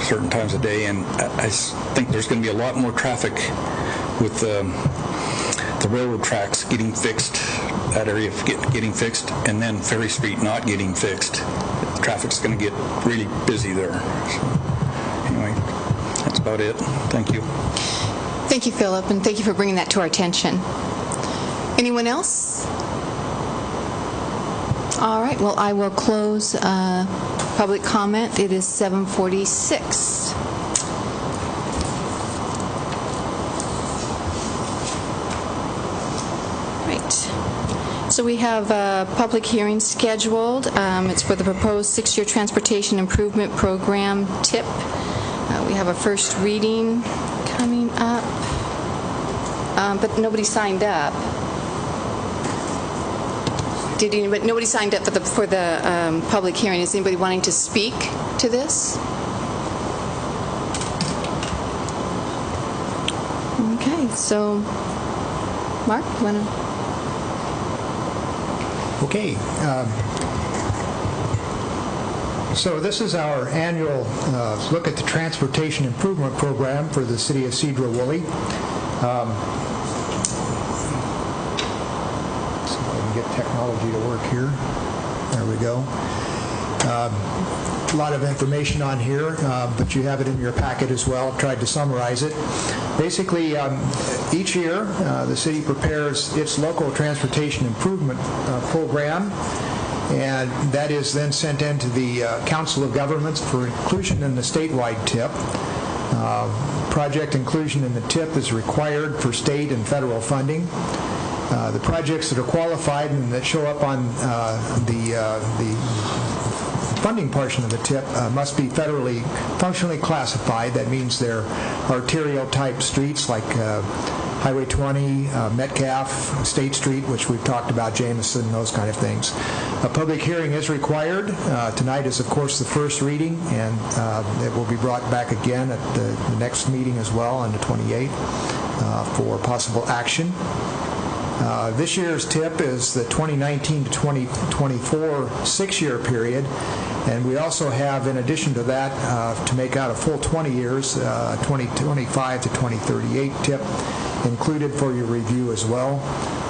certain times of day. And I think there's going to be a lot more traffic with the railroad tracks getting fixed, that area getting fixed, and then Ferry Street not getting fixed. The traffic's going to get really busy there. So, anyway, that's about it. Thank you. Thank you, Philip, and thank you for bringing that to our attention. Anyone else? All right, well, I will close public comment. It is 7:46. Right. So we have a public hearing scheduled. It's for the proposed 6-year Transportation Improvement Program, TIP. We have a first reading coming up, but nobody signed up. But nobody signed up for the public hearing. Is anybody wanting to speak to this? Okay, so Mark, you want to? Okay. So this is our annual look at the Transportation Improvement Program for the city of Sedro-Woolley. Get technology to work here. There we go. A lot of information on here, but you have it in your packet as well. I've tried to summarize it. Basically, each year, the city prepares its local transportation improvement program, and that is then sent into the Council of Governments for inclusion in the statewide TIP. Project inclusion in the TIP is required for state and federal funding. The projects that are qualified and that show up on the funding portion of the TIP must be federally functionally classified. That means they're arterial-type streets like Highway 20, Metcalf, State Street, which we've talked about, Jameson, those kind of things. A public hearing is required. Tonight is, of course, the first reading, and it will be brought back again at the next meeting as well on the 28th for possible action. This year's TIP is the 2019 to 2024 6-year period, and we also have, in addition to that, to make out a full 20 years, 2025 to 2038 TIP included for your review as well.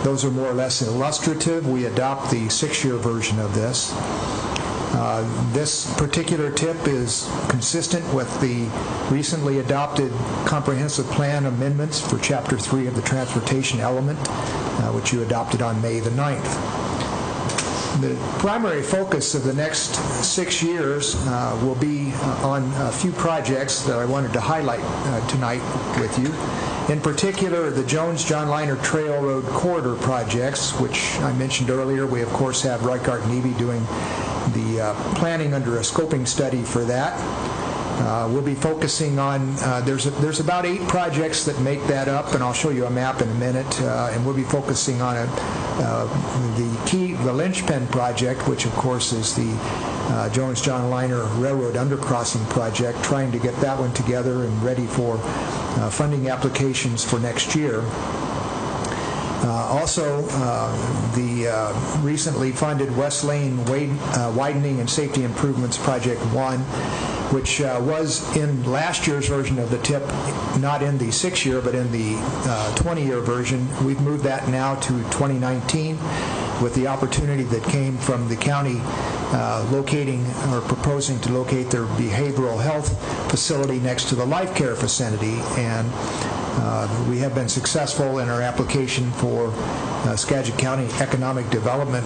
Those are more or less illustrative. We adopt the 6-year version of this. This particular TIP is consistent with the recently adopted comprehensive plan amendments for Chapter 3 of the Transportation Element, which you adopted on May the 9th. The primary focus of the next 6 years will be on a few projects that I wanted to highlight tonight with you. In particular, the Jones-John Liner Trail Road Corridor projects, which I mentioned earlier. We, of course, have Reichart and Eby doing the planning under a scoping study for that. We'll be focusing on, there's about 8 projects that make that up, and I'll show you a map in a minute, and we'll be focusing on the linchpin project, which of course is the Jones-John Liner Railroad Undercrossing project, trying to get that one together and ready for funding applications for next year. Also, the recently funded West Lane Widening and Safety Improvements Project 1, which was in last year's version of the TIP, not in the 6-year, but in the 20-year version. We've moved that now to 2019 with the opportunity that came from the county locating or proposing to locate their behavioral health facility next to the life care facility. And we have been successful in our application for Skagit County Economic Development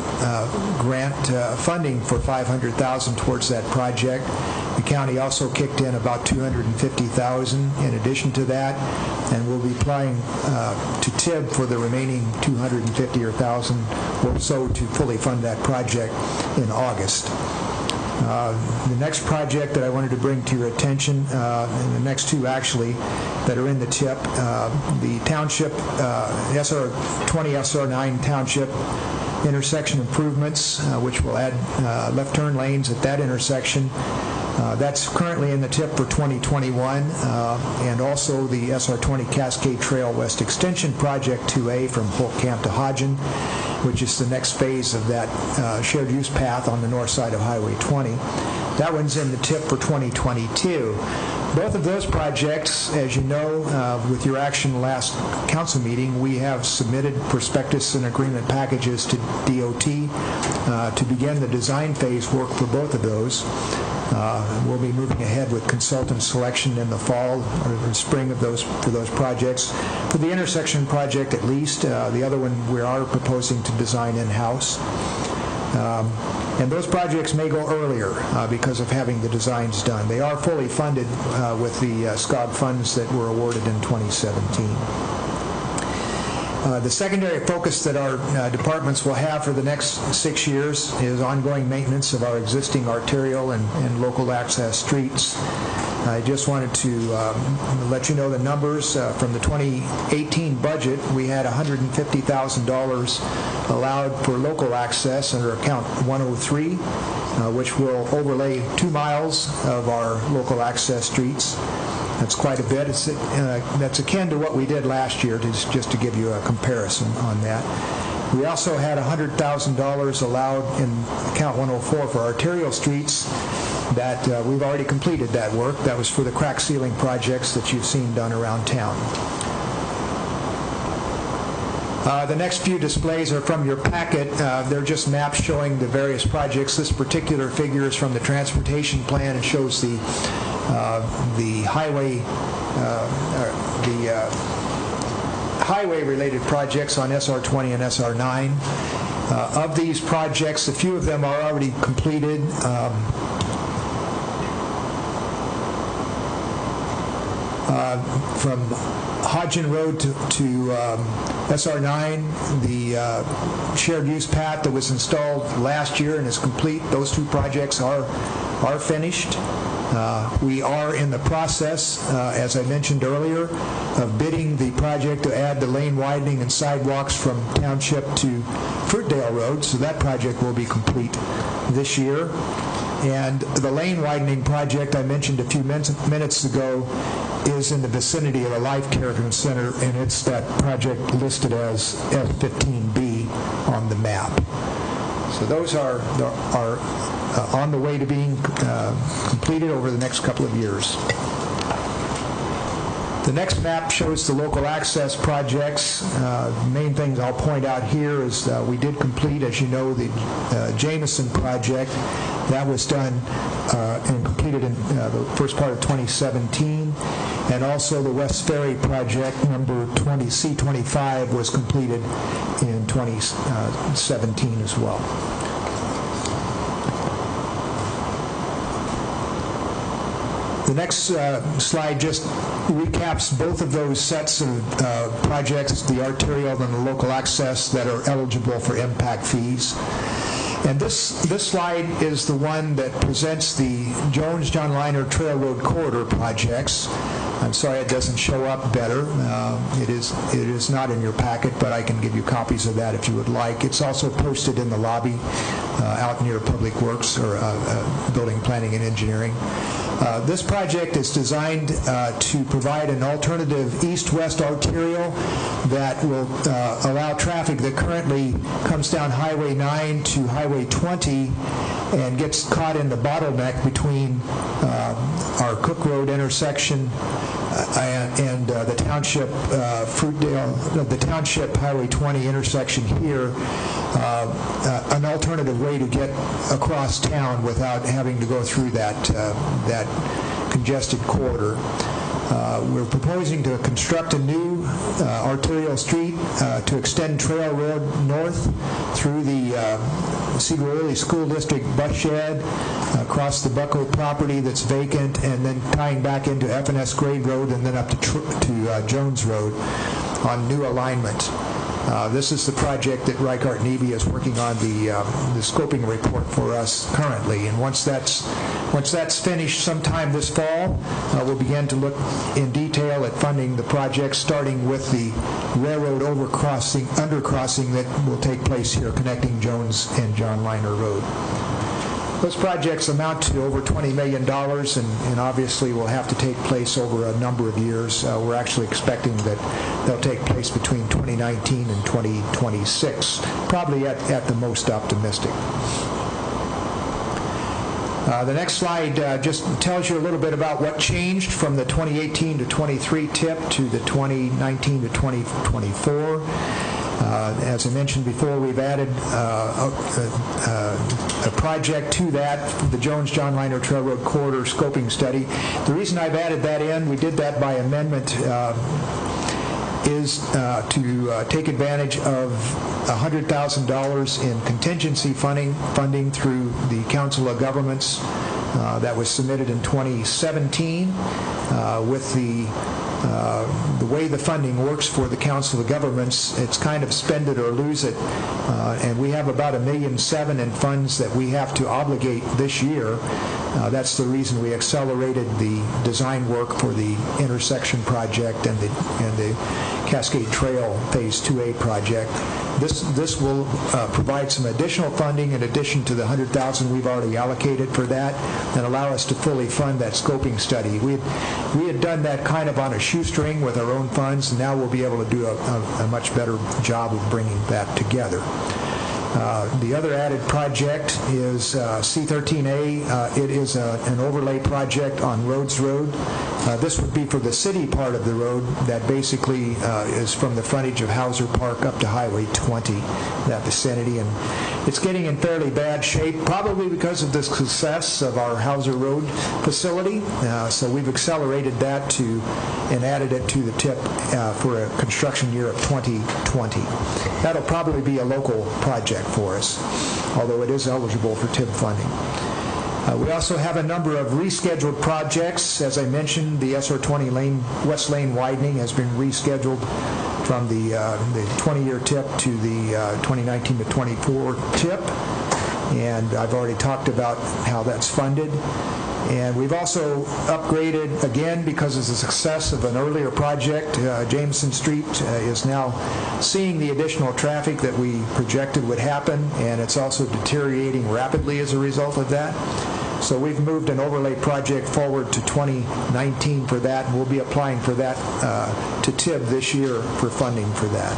grant funding for $500,000 towards that project. The county also kicked in about $250,000 in addition to that, and we'll be applying to TIB for the remaining $250,000 or so to fully fund that project in August. The next project that I wanted to bring to your attention, and the next two actually, that are in the TIP, the township, SR 20 SR9 township intersection improvements, which will add left turn lanes at that intersection. That's currently in the tip for 2021, and also the SR20 Cascade Trail West Extension Project 2A from Polk Camp to Hodgen, which is the next phase of that shared use path on the north side of Highway 20. That one's in the tip for 2022. Both of those projects, as you know, with your action last council meeting, we have submitted prospectus and agreement packages to DOT to begin the design phase work for both of those. We'll be moving ahead with consultant selection in the fall or spring of for those projects. For the intersection project, at least, the other one we are proposing to design in-house. And those projects may go earlier because of having the designs done. They are fully funded with the SCOG funds that were awarded in 2017. The secondary focus that our departments will have for the next 6 years is ongoing maintenance of our existing arterial and local access streets. I just wanted to let you know the numbers. From the 2018 budget, we had $150,000 allowed for local access under account 103, which will overlay 2 miles of our local access streets. That's quite a bit. That's akin to what we did last year, just to give you a comparison on that. We also had $100,000 allowed in account 104 for arterial streets that we've already completed that work. That was for the crack sealing projects that you've seen done around town. The next few displays are from your packet. They're just maps showing the various projects. This particular figure is from the transportation plan and shows the highway-related projects on SR20 and SR9. Of these projects, a few of them are already completed. From Hodgen Road to SR9, the shared use path that was installed last year and is complete, those 2 projects are finished. We are in the process, as I mentioned earlier, of bidding the project to add the lane widening and sidewalks from Township to Fruitdale Road, so that project will be complete this year. And the lane widening project I mentioned a few minutes ago is in the vicinity of the Life Care Center, and it's that project listed as F15B on the map. So those are on the way to being completed over the next couple of years. The next map shows the local access projects. Main things I'll point out here is we did complete, as you know, the Jameson project. That was done and completed in the first part of 2017. And also the West Ferry project, number C25, was completed in 2017 as well. The next slide just recaps both of those sets of projects, the arterial and the local access, that are eligible for impact fees. And this slide is the one that presents the Jones-John Liner Trail Road Corridor projects. I'm sorry it doesn't show up better. It is not in your packet, but I can give you copies of that if you would like. It's also posted in the lobby out near Public Works or Building Planning and Engineering. This project is designed to provide an alternative east-west arterial that will allow traffic that currently comes down Highway 9 to Highway 20 and gets caught in the bottleneck between our Cook Road intersection and the Township Fruitdale, the Township Highway 20 intersection here, an alternative way to get across town without having to go through that congested corridor. We're proposing to construct a new arterial street to extend Trail Road north through the Sedro-Woolley School District bus shed, across the Bucko property that's vacant, and then tying back into F&S Grade Road and then up to Jones Road on new alignment. This is the project that Reichart Neve is working on the scoping report for us currently, and once that's finished sometime this fall, we'll begin to look in detail at funding the project, starting with the railroad undercrossing that will take place here connecting Jones and John Liner Road. Those projects amount to over $20 million, and obviously will have to take place over a number of years. We're actually expecting that they'll take place between 2019 and 2026, probably at the most optimistic. The next slide just tells you a little bit about what changed from the 2018 to 23 TIP to the 2019 to 2024. As I mentioned before, we've added a project to that, the Jones-John Liner Trail Road Corridor Scoping Study. The reason I've added that in, we did that by amendment, is to take advantage of $100,000 in contingency funding through the Council of Governments that was submitted in 2017 with the way the funding works for the Council of Governments. It's kind of spend it or lose it, and we have about $1.7 million in funds that we have to obligate this year. That's the reason we accelerated the design work for the intersection project and the Cascade Trail Phase 2A project. This will provide some additional funding in addition to the $100,000 we've already allocated for that, and allow us to fully fund that scoping study. We had done that kind of on a shoestring with our own funds, and now we'll be able to do a much better job of bringing that together. The other added project is C13A. It is an overlay project on Rhodes Road. This would be for the city part of the road that basically is from the frontage of Hauser Park up to Highway 20, that vicinity. And it's getting in fairly bad shape, probably because of the success of our Hauser Road facility. So we've accelerated that and added it to the TIP for a construction year of 2020. That'll probably be a local project for us, although it is eligible for TIP funding. We also have a number of rescheduled projects. As I mentioned, the SR20 West Lane widening has been rescheduled from the 20-year TIP to the 2019 to 24 TIP, and I've already talked about how that's funded. And we've also upgraded, again, because of the success of an earlier project. Jameson Street is now seeing the additional traffic that we projected would happen, and it's also deteriorating rapidly as a result of that. So we've moved an overlay project forward to 2019 for that, and we'll be applying for that to TIB this year for funding for that.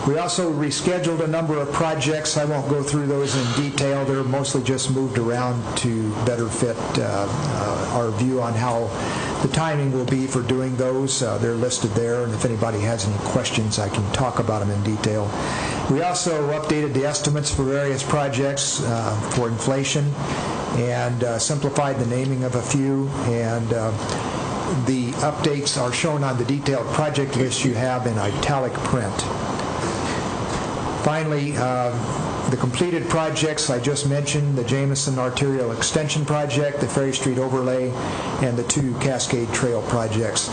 We also rescheduled a number of projects. I won't go through those in detail. They're mostly just moved around to better fit our view on how the timing will be for doing those. They're listed there, and if anybody has any questions, I can talk about them in detail. We also updated the estimates for various projects for inflation and simplified the naming of a few, and the updates are shown on the detailed project list you have in italic print. Finally, the completed projects I just mentioned, the Jameson Arterial Extension Project, the Ferry Street Overlay, and the two Cascade Trail projects.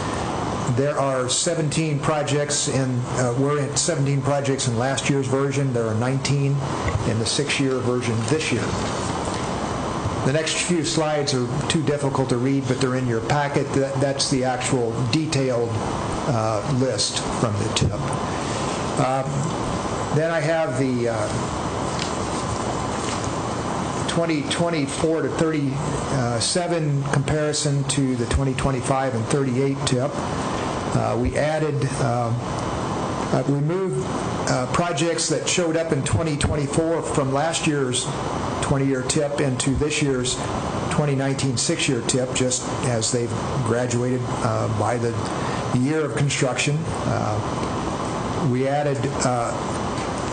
There are 17 projects we're at 17 projects in last year's version. There are 19 in the 6-year version this year. The next few slides are too difficult to read, but they're in your packet. That's the actual detailed list from the TIP. Then I have the 2024 to 37 comparison to the 2025 and 38 TIP. We added, we moved projects that showed up in 2024 from last year's 20-year TIP into this year's 2019 6-year TIP, just as they've graduated by the year of construction. We added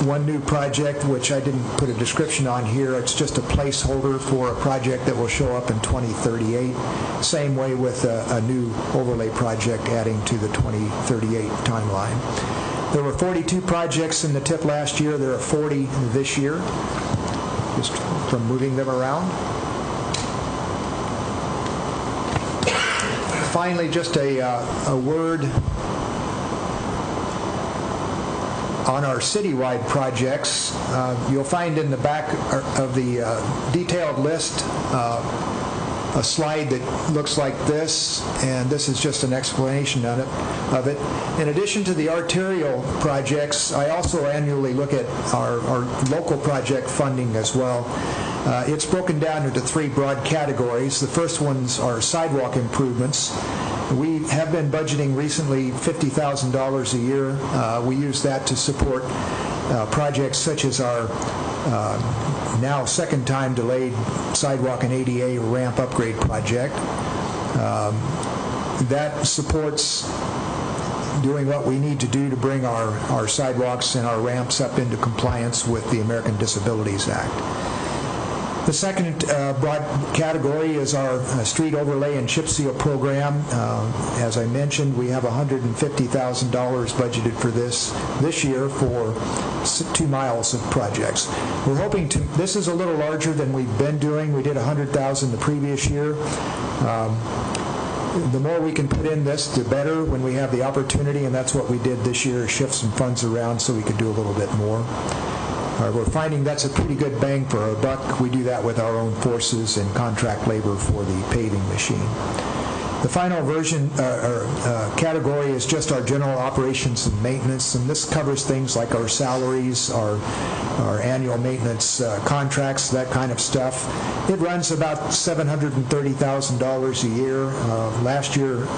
one new project, which I didn't put a description on here. It's just a placeholder for a project that will show up in 2038. Same way with a new overlay project adding to the 2038 timeline. There were 42 projects in the TIP last year. There are 40 this year, just from moving them around. Finally, just a word on our citywide projects. You'll find in the back of the detailed list a slide that looks like this, and this is just an explanation of it. In addition to the arterial projects, I also annually look at our local project funding as well. It's broken down into three broad categories. The first ones are sidewalk improvements. We have been budgeting recently $50,000 a year. We use that to support projects such as our now second time delayed sidewalk and ADA ramp upgrade project. That supports doing what we need to do to bring our sidewalks and our ramps up into compliance with the American Disabilities Act. The second broad category is our street overlay and chip seal program. As I mentioned, we have $150,000 budgeted for this year for 2 miles of projects. We're hoping to, this is a little larger than we've been doing. We did $100,000 the previous year. The more we can put in this, the better when we have the opportunity, and that's what we did this year, shift some funds around so we could do a little bit more. We're finding that's a pretty good bang for our buck. We do that with our own forces and contract labor for the paving machine. The final version category is just our general operations and maintenance, and this covers things like our salaries, our annual maintenance contracts, that kind of stuff. It runs about $730,000 a year. Last year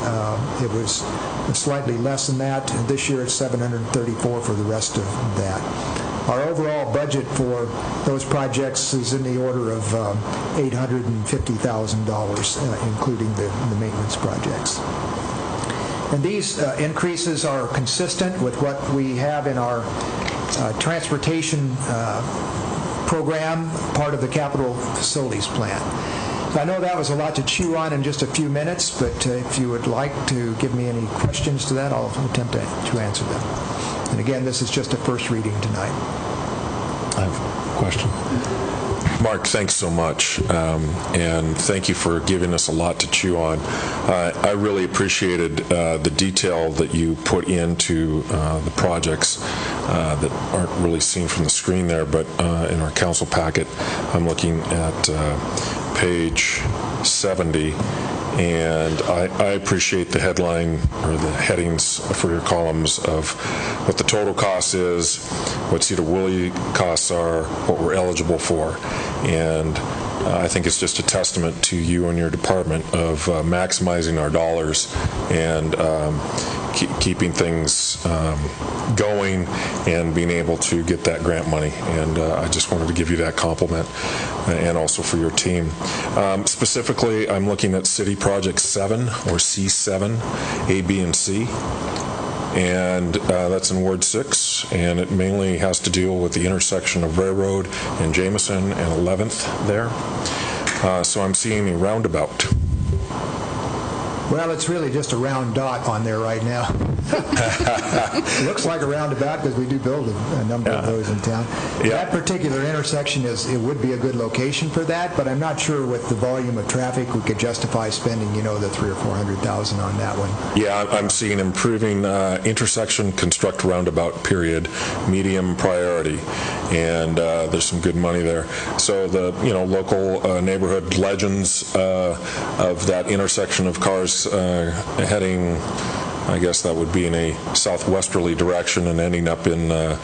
it was slightly less than that, and this year it's $734,000 for the rest of that. Our overall budget for those projects is in the order of $850,000, including the maintenance projects. And these increases are consistent with what we have in our transportation program, part of the capital facilities plan. I know that was a lot to chew on in just a few minutes, but if you would like to give me any questions to that, I'll attempt to answer them. And again, this is just a first reading tonight. I have a question. Mark, thanks so much, and thank you for giving us a lot to chew on. I really appreciated the detail that you put into the projects that aren't really seen from the screen there, but in our council packet, I'm looking at page 70, and I appreciate the headline or the headings for your columns of what the total cost is, what Sedro-Woolley costs are, what we're eligible for. And I think it's just a testament to you and your department of maximizing our dollars and keeping things going and being able to get that grant money. And I just wanted to give you that compliment, and also for your team. Specifically, I'm looking at City Project 7, or C7, A, B, and C. And that's in Ward 6, and it mainly has to deal with the intersection of Railroad and Jameson and 11th there. So I'm seeing a roundabout. Well, it's really just a round dot on there right now. It looks like a roundabout because we do build a number of those in town. That particular intersection it would be a good location for that, but I'm not sure with the volume of traffic we could justify spending, the $300,000 or $400,000 on that one. Yeah, I'm seeing improving intersection, construct roundabout, period, medium priority, and there's some good money there. So the local neighborhood legends of that intersection of cars heading, I guess that would be in a southwesterly direction and ending up in the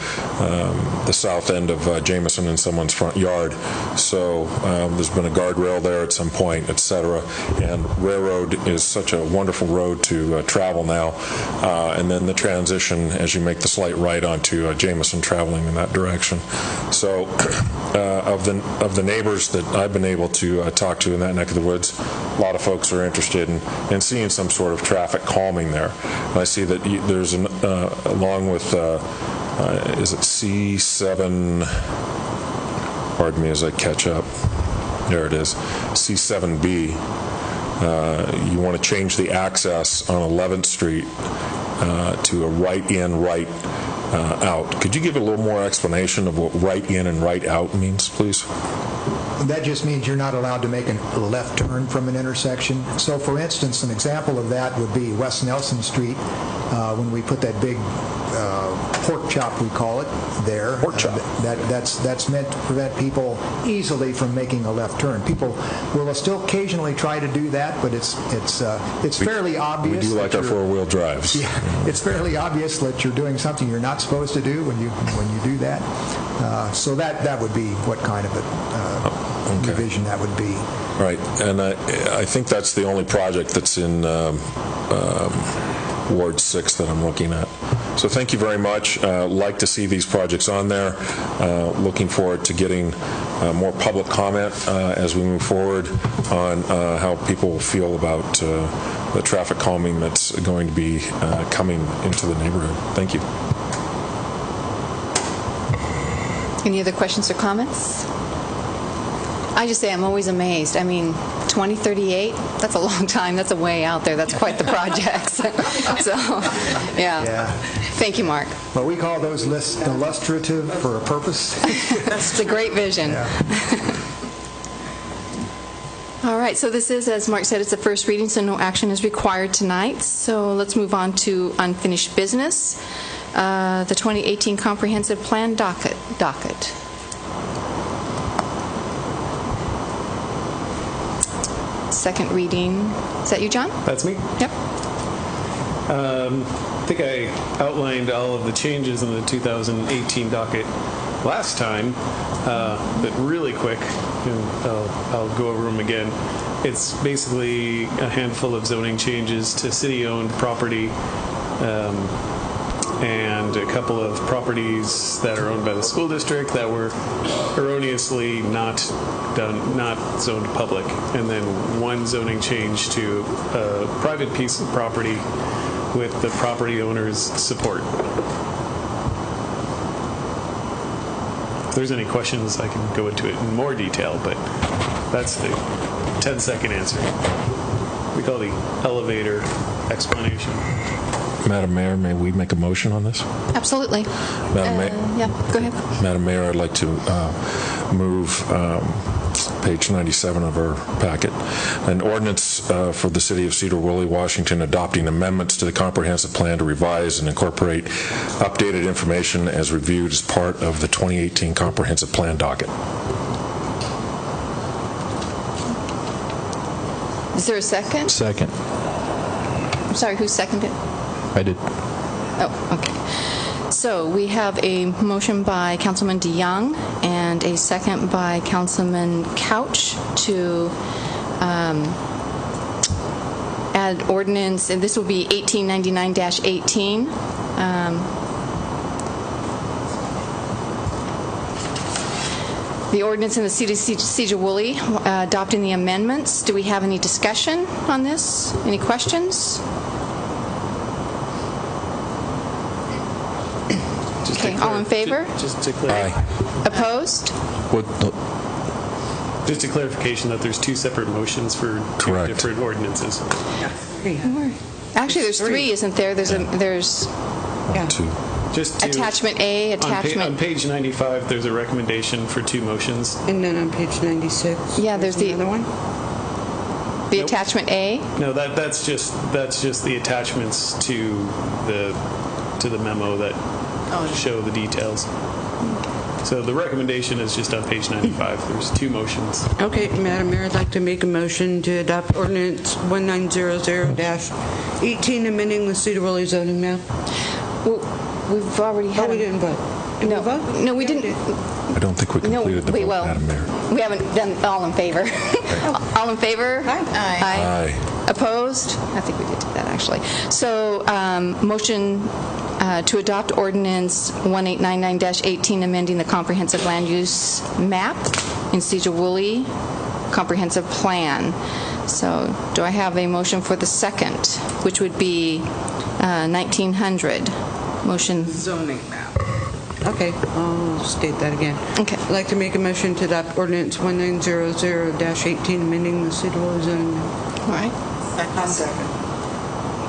south end of Jameson in someone's front yard. So there's been a guardrail there at some point, etc. And Railroad is such a wonderful road to travel now. And then the transition as you make the slight right onto Jameson, traveling in that direction. So of the neighbors that I've been able to talk to in that neck of the woods, a lot of folks are interested in seeing some sort of traffic calming there. I see that there's along with, is it C7, pardon me as I catch up, there it is, C7B, you want to change the access on 11th Street to a right in, right out. Could you give a little more explanation of what right in and right out means, please? That just means you're not allowed to make a left turn from an intersection. So, for instance, an example of that would be West Nelson Street, when we put that big pork chop, we call it, there. Pork chop. That's meant to prevent people easily from making a left turn. People will still occasionally try to do that, but it's fairly obvious. We do like our four-wheel drives. Yeah, it's fairly obvious that you're doing something you're not supposed to do when you do that. So that would be what kind of a revision that would be. Right, and I think that's the only project that's in Ward 6 that I'm looking at. So thank you very much. Like to see these projects on there. Looking forward to getting more public comment as we move forward on how people feel about the traffic calming that's going to be coming into the neighborhood. Thank you. Any other questions or comments? I just say I'm always amazed. I mean, 2038, that's a long time. That's a way out there. That's quite the project. So, yeah. Thank you, Mark. Well, we call those lists illustrative for a purpose. It's a great vision. Yeah. All right, so this is, as Mark said, it's the first reading, so no action is required tonight. So let's move on to unfinished business. The 2018 Comprehensive Plan docket. Second reading. Is that you, John? That's me. Yep. I think I outlined all of the changes in the 2018 docket last time, but really quick, and I'll go over them again. It's basically a handful of zoning changes to city-owned property, and a couple of properties that are owned by the school district that were erroneously not zoned public, and then one zoning change to a private piece of property with the property owner's support. If there's any questions, I can go into it in more detail, but that's the 10-second answer. We call the elevator explanation. Madam Mayor, may we make a motion on this? Absolutely. Yeah, go ahead. Madam Mayor, I'd like to move page 97 of our packet, an ordinance for the City of Sedro-Woolley, Washington, adopting amendments to the comprehensive plan to revise and incorporate updated information as reviewed as part of the 2018 comprehensive plan docket. Is there a second? Second. I'm sorry, who seconded it? I did. Oh, okay. So we have a motion by Councilman DeYoung and a second by Councilman Couch to add ordinance, and this will be 1899-18. The ordinance in the City of Sedro-Woolley adopting the amendments. Do we have any discussion on this? Any questions? Okay, all in favor? Just to clarify. Aye. Opposed? Just a clarification that there's two separate motions for two Correct. different ordinances. Actually, there's three, isn't there? There's Two. Just to, attachment A, attachment... on page 95, there's a recommendation for two motions. And then on page 96, Yeah, there's the another one. The Nope. attachment A? No, that's just the attachments to the memo that show the details. So the recommendation is just on page 95. There's two motions. Okay, Madam Mayor, I'd like to make a motion to adopt ordinance 1900-18, amending the Sedro-Woolley zoning map. Well, we've already had... we didn't vote. Did we vote? No, we didn't. I don't think we completed the vote, Madam Mayor. We haven't done all in favor. All in favor? Aye. Aye. Opposed? I think we did do that, actually. So, motion to adopt ordinance 1899-18, amending the comprehensive land use map in Sedro-Woolley comprehensive plan. So, do I have a motion for the second, which would be 1900? Motion. Zoning map. Okay, I'll state that again. Okay. I'd like to make a motion to adopt ordinance 1900-18, amending the Sedro-Woolley zoning map. All right. Second.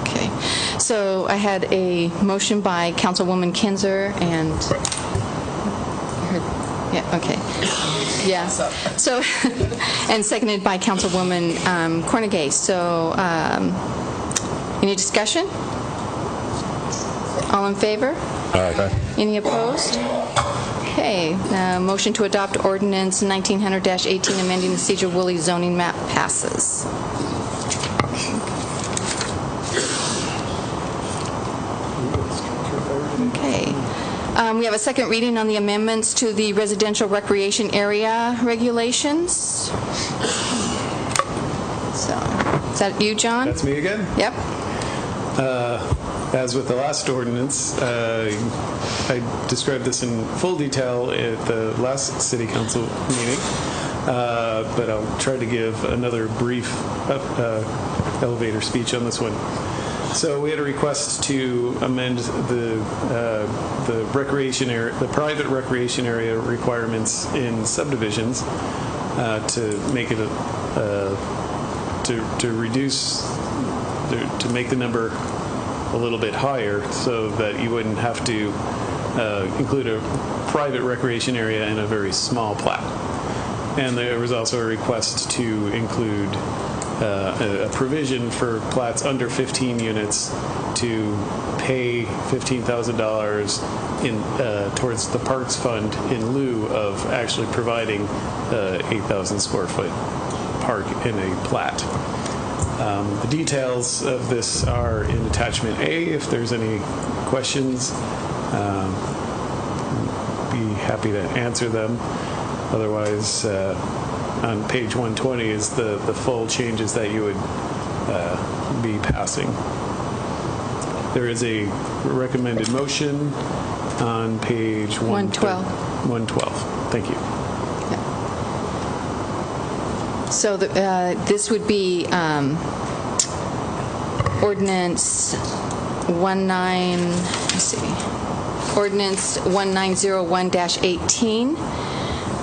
Okay. So I had a motion by Councilwoman Kinzer and Yeah, okay. Yeah. So, and seconded by Councilwoman Cornegay. So, any discussion? All in favor? Aye. Any opposed? Okay. Motion to adopt ordinance 1900-18 amending the Sedro-Woolley zoning map passes. Okay. We have a second reading on the amendments to the residential recreation area regulations. So, is that you, John? That's me again? Yep. As with the last ordinance, I described this in full detail at the last City Council meeting, but I'll try to give another brief elevator speech on this one. So we had a request to amend the recreation area, the private recreation area requirements in subdivisions to make it to make the number a little bit higher, so that you wouldn't have to include a private recreation area in a very small plat. And there was also a request to include a provision for plats under 15 units to pay $15,000 in towards the Parks Fund in lieu of actually providing 8,000 square foot park in a plat. The details of this are in Attachment A. If there's any questions, be happy to answer them. Otherwise, on page 120 is the full changes that you would be passing. There is a recommended motion on page 112. 112. Thank you. So this would be ordinance 1901-18,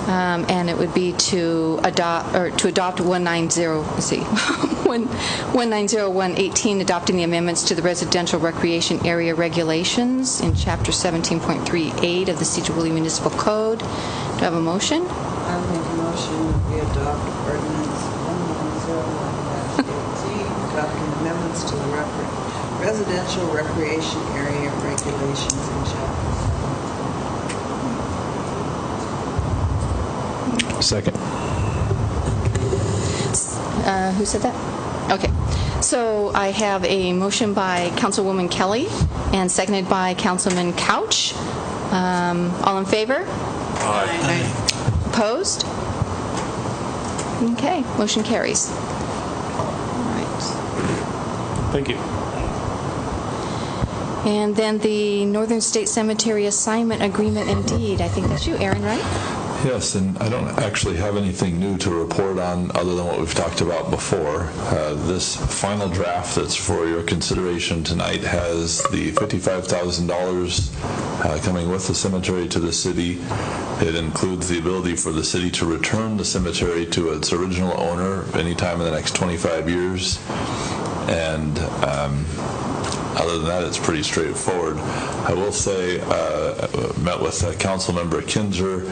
and it would be to adopt 1901-18, adopting the amendments to the residential recreation area regulations in Chapter 17.38 of the Sedro-Woolley Municipal Code. Do I have a motion? I would make a motion that we adopt ordinance 1901-18, adopting amendments to the residential recreation area regulations in chapter. Second. Who said that? Okay. So I have a motion by Councilwoman Kelly and seconded by Councilman Couch. All in favor? Aye. Opposed? Okay, motion carries. All right. Thank you. And then the Northern State Cemetery Assignment Agreement indeed. I think that's you, Aaron, right? Yes, and I don't actually have anything new to report on other than what we've talked about before. This final draft that's for your consideration tonight has the $55,000 coming with the cemetery to the city. It includes the ability for the city to return the cemetery to its original owner anytime in the next 25 years. And other than that, it's pretty straightforward. I will say, met with Council Member Kinzer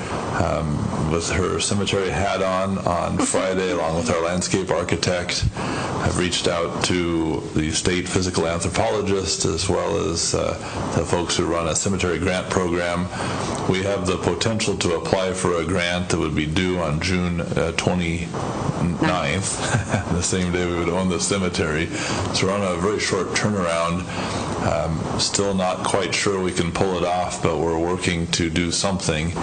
with her cemetery hat on Friday, along with our landscape architect. I've reached out to the state physical anthropologist as well as the folks who run a cemetery grant program. We have the potential to apply for a grant that would be due on June 29th, the same day we would own the cemetery. So we're on a very short turnaround. Still not quite sure we can pull it off, but we're working to do something.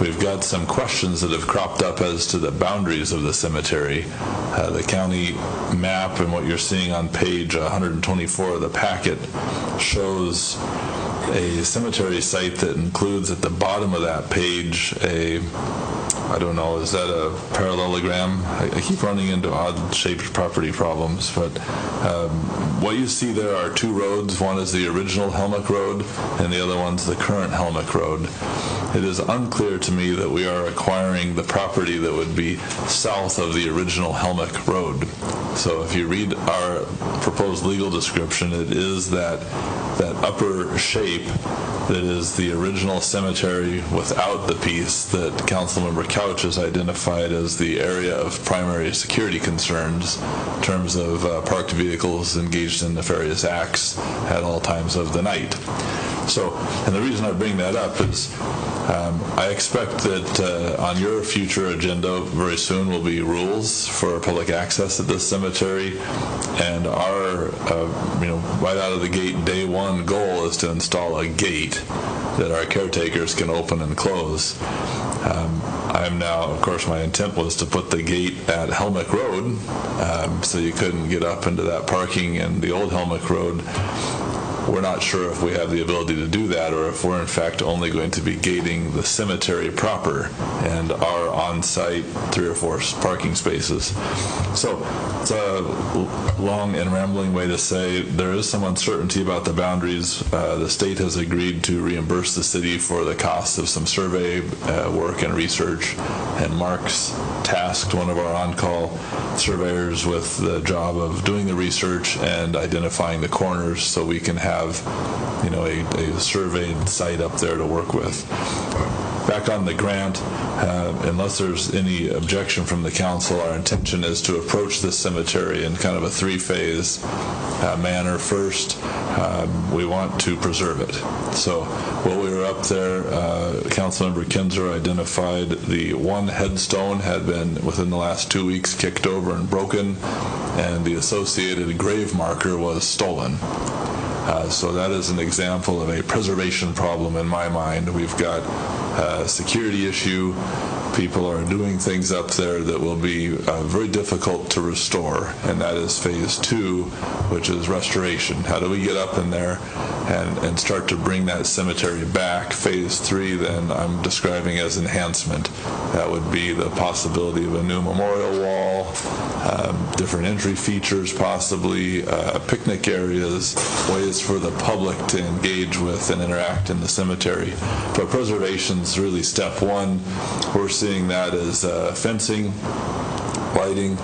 We've got some questions that have cropped up as to the boundaries of the cemetery. The county map and what you're seeing on page 124 of the packet shows a cemetery site that includes at the bottom of that page I don't know, is that a parallelogram? I keep running into odd-shaped property problems, but what you see there are two roads. One is the original Helmuck Road, and the other one's the current Helmuck Road. It is unclear to me that we are acquiring the property that would be south of the original Helmuck Road. So if you read our proposed legal description, it is that upper shape that is the original cemetery without the piece that Councilmember Couch has identified as the area of primary security concerns in terms of parked vehicles engaged in nefarious acts at all times of the night. So, and the reason I bring that up is I expect that on your future agenda very soon will be rules for public access at this cemetery, and our, right out of the gate, day one goal is to install a gate that our caretakers can open and close. I'm now, of course, my intent was to put the gate at Helmick Road, so you couldn't get up into that parking in the old Helmick Road. We're not sure if we have the ability to do that, or if we're in fact only going to be gating the cemetery proper and our on-site 3 or 4 parking spaces. So it's a long and rambling way to say there is some uncertainty about the boundaries. The state has agreed to reimburse the city for the cost of some survey work and research, and Mark's tasked one of our on-call surveyors with the job of doing the research and identifying the corners so we can have a surveyed site up there to work with. Back on the grant, unless there's any objection from the council, our intention is to approach this cemetery in kind of a 3-phase manner. First, we want to preserve it. So while we were up there, Councilmember Kinzer identified the one headstone had been, within the last 2 weeks, kicked over and broken, and the associated grave marker was stolen. So that is an example of a preservation problem in my mind. We've got a security issue. People are doing things up there that will be very difficult to restore, and that is phase 2, which is restoration. How do we get up in there and start to bring that cemetery back? Phase 3, then, I'm describing as enhancement. That would be the possibility of a new memorial wall, different entry features possibly, picnic areas, ways for the public to engage with and interact in the cemetery. But preservation's really step 1. We're seeing that as fencing, lighting,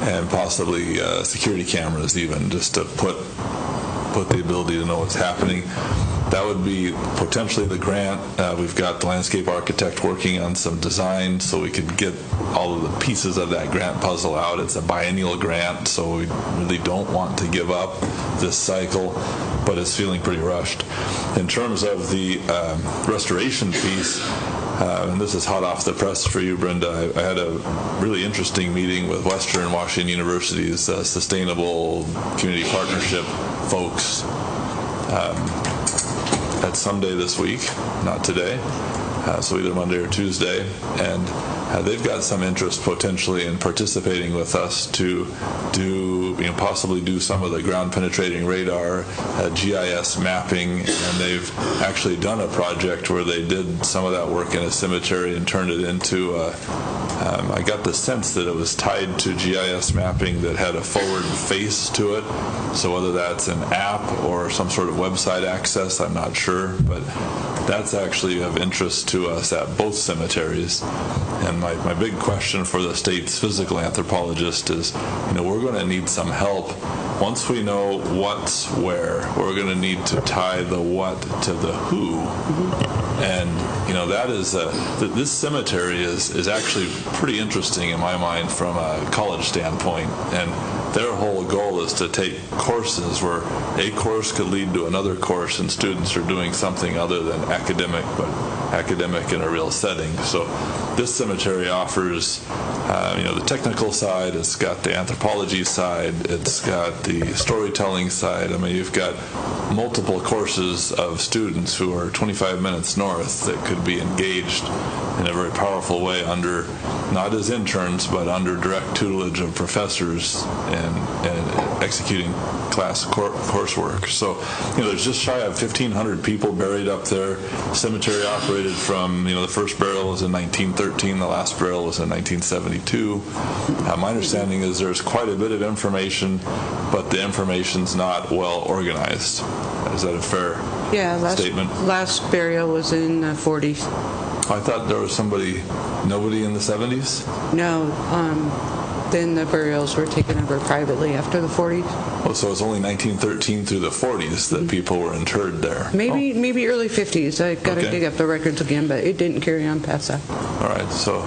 and possibly security cameras even, just to put the ability to know what's happening. That would be potentially the grant. We've got the landscape architect working on some design so we could get all of the pieces of that grant puzzle out. It's a biennial grant, so we really don't want to give up this cycle, but it's feeling pretty rushed. In terms of the restoration piece, and this is hot off the press for you, Brenda, I had a really interesting meeting with Western Washington University's Sustainable Community Partnership folks at some day this week, not today, so either Monday or Tuesday, and they've got some interest potentially in participating with us to possibly do some of the ground penetrating radar, GIS mapping, and they've actually done a project where they did some of that work in a cemetery and turned it into I got the sense that it was tied to GIS mapping that had a forward face to it. So whether that's an app or some sort of website access, I'm not sure, but that's actually of interest to us at both cemeteries. And my big question for the state's physical anthropologist is, we're going to need some help. Once we know what's where, we're going to need to tie the what to the who. And that is this cemetery is actually pretty interesting in my mind from a college standpoint, and their whole goal is to take courses where a course could lead to another course and students are doing something other than academic, but academic in a real setting. So this cemetery offers the technical side, it's got the anthropology side, it's got the storytelling side. I mean, you've got multiple courses of students who are 25 minutes north that could be engaged in a very powerful way under, not as interns, but under direct tutelage of professors and executing class coursework. So, there's just shy of 1,500 people buried up there. Cemetery operated from, the first burial was in 1913, the last burial was in 1972. My understanding is there's quite a bit of information, but the information's not well organized. Is that a fair statement? Last burial was in the 40s. I thought there was nobody in the 70s? No, then the burials were taken over privately after the 40s. Oh, so it's only 1913 through the 40s that people were interred there. Maybe early 50s. I got to dig up the records again, but it didn't carry on past that. All right, so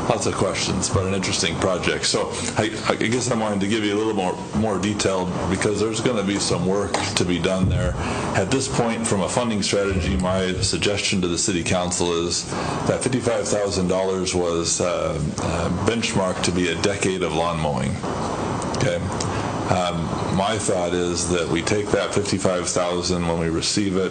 lots of questions, but an interesting project. So I guess I wanted to give you a little more detail because there's going to be some work to be done there. At this point, from a funding strategy, my suggestion to the City Council is that $55,000 was benchmarked to be a decade of lawn mowing. Okay. My thought is that we take that $55,000 when we receive it.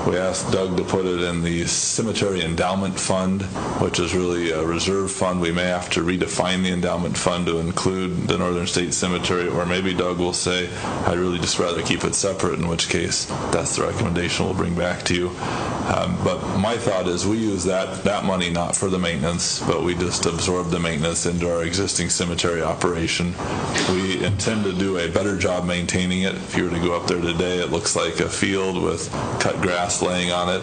We asked Doug to put it in the Cemetery Endowment Fund, which is really a reserve fund. We may have to redefine the endowment fund to include the Northern State Cemetery, or maybe Doug will say, I'd really just rather keep it separate, in which case that's the recommendation we'll bring back to you. But my thought is we use that money not for the maintenance, but we just absorb the maintenance into our existing cemetery operation. We intend to do a better job maintaining it. If you were to go up there today, it looks like a field with cut grass laying on it.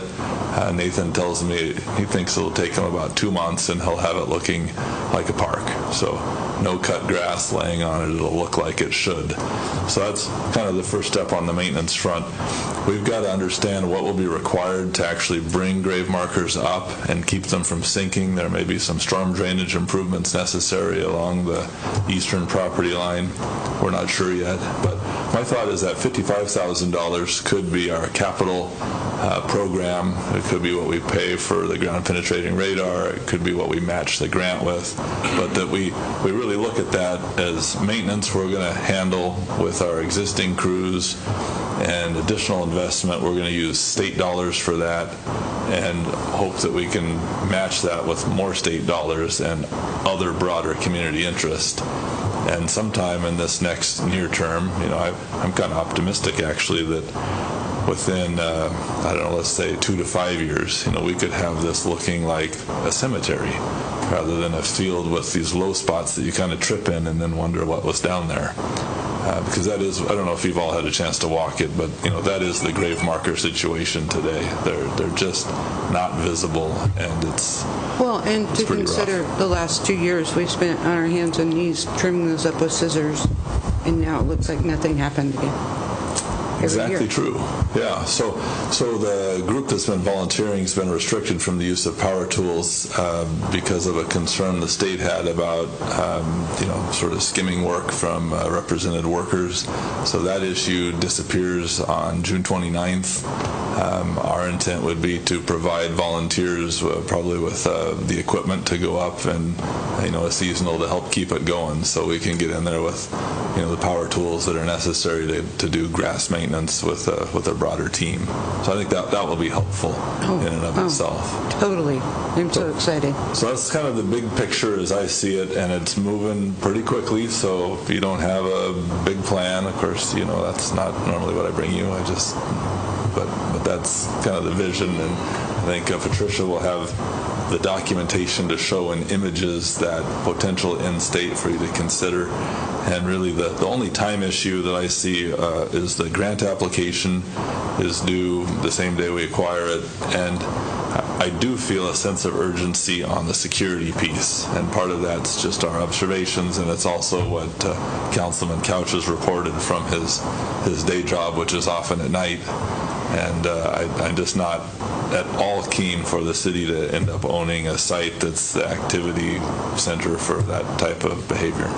Nathan tells me he thinks it'll take him about 2 months and he'll have it looking like a park. So no cut grass laying on it, it'll look like it should. So that's kind of the first step on the maintenance front. We've got to understand what will be required to actually bring grave markers up and keep them from sinking. There may be some storm drainage improvements necessary along the eastern property line. We're not sure yet, but my thought is that $55,000 could be our capital program. It could be what we pay for the ground penetrating radar. It could be what we match the grant with, but that we really look at that as maintenance we're going to handle with our existing crews, and additional investment we're going to use state dollars for that, and hope that we can match that with more state dollars and other broader community interest. And sometime in this next near term, I'm kind of optimistic actually that within, I don't know, let's say 2 to 5 years, we could have this looking like a cemetery rather than a field with these low spots that you kind of trip in and then wonder what was down there. Because that is, I don't know if you've all had a chance to walk it, but that is the grave marker situation today. They're just not visible, and it's to consider rough. The last 2 years we've spent on our hands and knees trimming those up with scissors, and now it looks like nothing happened again. Exactly true. Yeah. So the group that's been volunteering has been restricted from the use of power tools because of a concern the state had about sort of skimming work from represented workers. So that issue disappears on June 29th. Our intent would be to provide volunteers probably with the equipment to go up and a seasonal to help keep it going, so we can get in there with the power tools that are necessary to do grass maintenance with a broader team. So I think that will be helpful in and of itself. Totally. I'm so excited. So that's kind of the big picture as I see it, and it's moving pretty quickly. So if you don't have a big plan, of course, that's not normally what I bring you. But that's kind of the vision, and I think Patricia will have the documentation to show in images that potential end state for you to consider. And really the only time issue that I see is the grant application is due the same day we acquire it, and I do feel a sense of urgency on the security piece, and part of that's just our observations, and it's also what Councilman Couch has reported from his day job, which is often at night. And I'm just not at all keen for the city to end up owning a site that's the activity center for that type of behavior.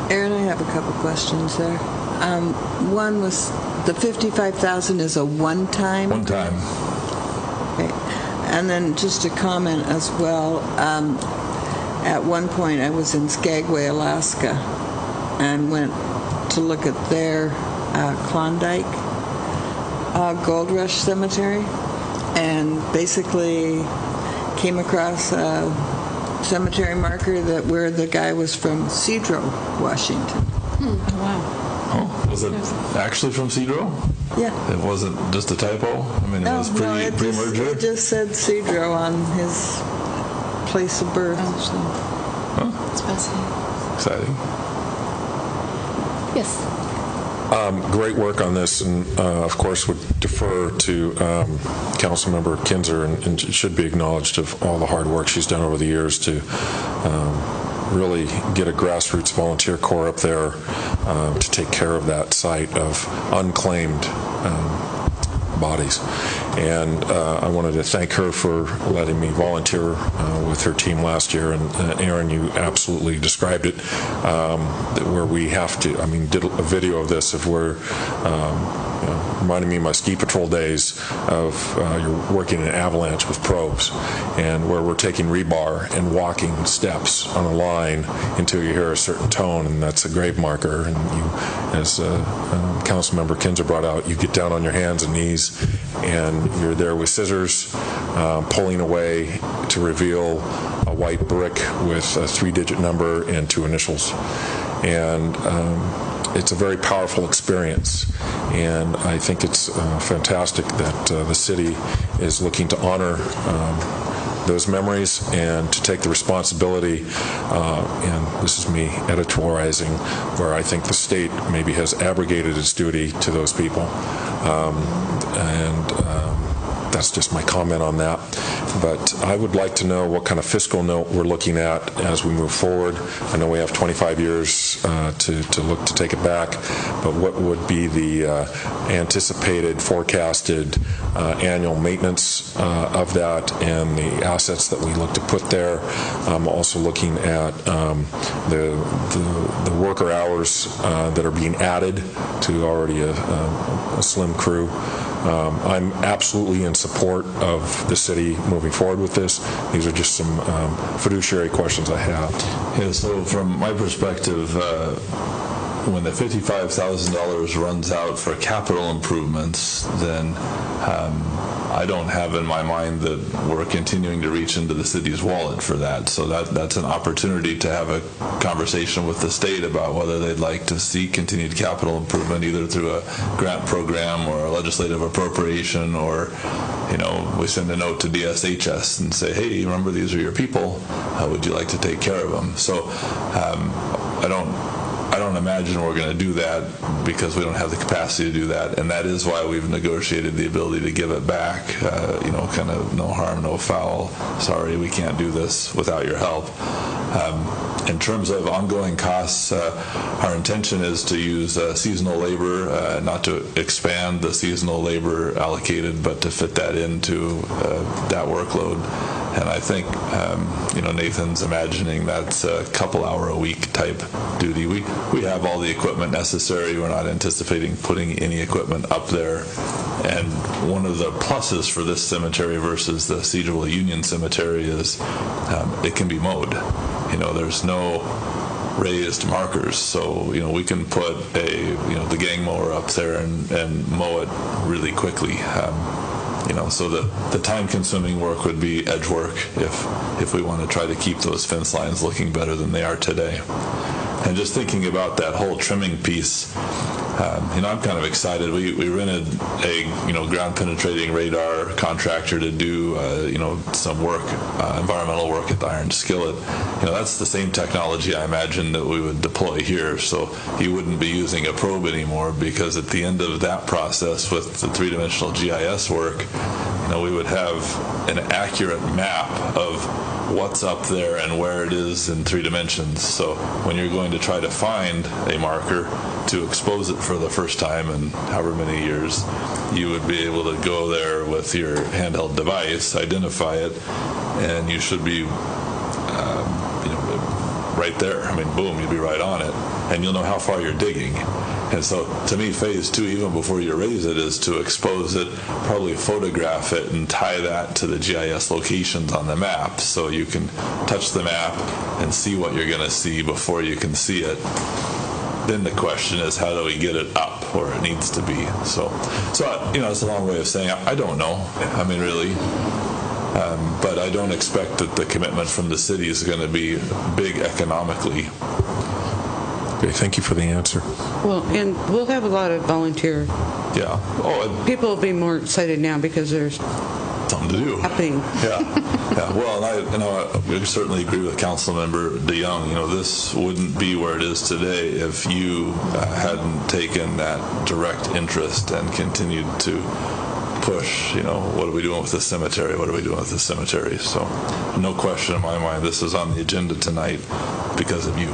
Aaron, I have a couple questions there. One was the $55,000 is a one-time? One time. Okay. And then just a comment as well. At one point, I was in Skagway, Alaska, and went to look at their Klondike Gold Rush Cemetery, and basically came across a cemetery marker where the guy was from Sedro, Washington. Wow. Oh, was it actually from Sedro? Yeah. It wasn't just a typo? I mean, it was pre-merger? It just said Sedro on his place of birth. Huh? That's fascinating. Exciting. Yes. Great work on this, and of course would defer to Councilmember Kinzer, and should be acknowledged of all the hard work she's done over the years to really get a grassroots volunteer corps up there to take care of that site of unclaimed bodies. And I wanted to thank her for letting me volunteer with her team last year. And Aaron, you absolutely described it, where we have to, did a video of this of where, reminding me of my ski patrol days of you're working in an avalanche with probes, and where we're taking rebar and walking steps on a line until you hear a certain tone, and that's a grave marker. And you, as Councilmember Kinzer brought out, you get down on your hands and knees, and you're there with scissors, pulling away to reveal a white brick with a 3-digit number and 2 initials. And it's a very powerful experience, and I think it's fantastic that the city is looking to honor those memories and to take the responsibility, and this is me editorializing, where I think the state maybe has abrogated its duty to those people, that's just my comment on that. But I would like to know what kind of fiscal note we're looking at as we move forward. I know we have 25 years to look to take it back, but what would be the anticipated, forecasted annual maintenance of that and the assets that we look to put there? I'm also looking at the worker hours that are being added to already a slim crew. I'm absolutely in support of the city moving forward with this. These are just some fiduciary questions I have. Yeah, so from my perspective, when the $55,000 runs out for capital improvements, then I don't have in my mind that we're continuing to reach into the city's wallet for that. So that's an opportunity to have a conversation with the state about whether they'd like to see continued capital improvement, either through a grant program or a legislative appropriation, or we send a note to DSHS and say, hey, remember, these are your people. How would you like to take care of them? So I don't imagine we're going to do that because we don't have the capacity to do that, and that is why we've negotiated the ability to give it back, kind of no harm, no foul. Sorry, we can't do this without your help. In terms of ongoing costs, our intention is to use seasonal labor, not to expand the seasonal labor allocated, but to fit that into that workload. And I think, Nathan's imagining that's a couple-hour-a-week type duty. We have all the equipment necessary. We're not anticipating putting any equipment up there. And one of the pluses for this cemetery versus the Sedro-Woolley Union Cemetery is it can be mowed. There's no raised markers, so we can put the gang mower up there and mow it really quickly. So the time-consuming work would be edge work if we want to try to keep those fence lines looking better than they are today. And just thinking about that whole trimming piece, I'm kind of excited. We rented a ground-penetrating radar contractor to do some work, environmental work at the Iron Skillet. That's the same technology I imagine that we would deploy here. So you wouldn't be using a probe anymore, because at the end of that process with the 3-dimensional GIS work, we would have an accurate map of what's up there and where it is in 3 dimensions. So when you're going to try to find a marker to expose it for the first time in however many years, you would be able to go there with your handheld device, identify it, and you should be right there. Boom, you'd be right on it, and you'll know how far you're digging. And so, to me, phase 2, even before you raise it, is to expose it, probably photograph it, and tie that to the GIS locations on the map, so you can touch the map and see what you're going to see before you can see it. Then the question is, how do we get it up where it needs to be? So it's a long way of saying I don't know. Really. But I don't expect that the commitment from the city is going to be big economically. Okay, thank you for the answer. Well, and we'll have a lot of volunteer. Yeah. People will be more excited now because there's something to do happening. Yeah. Well, and I certainly agree with Councilmember DeYoung. This wouldn't be where it is today if you hadn't taken that direct interest and continued to push, what are we doing with the cemetery? What are we doing with the cemetery? So no question in my mind, this is on the agenda tonight because of you.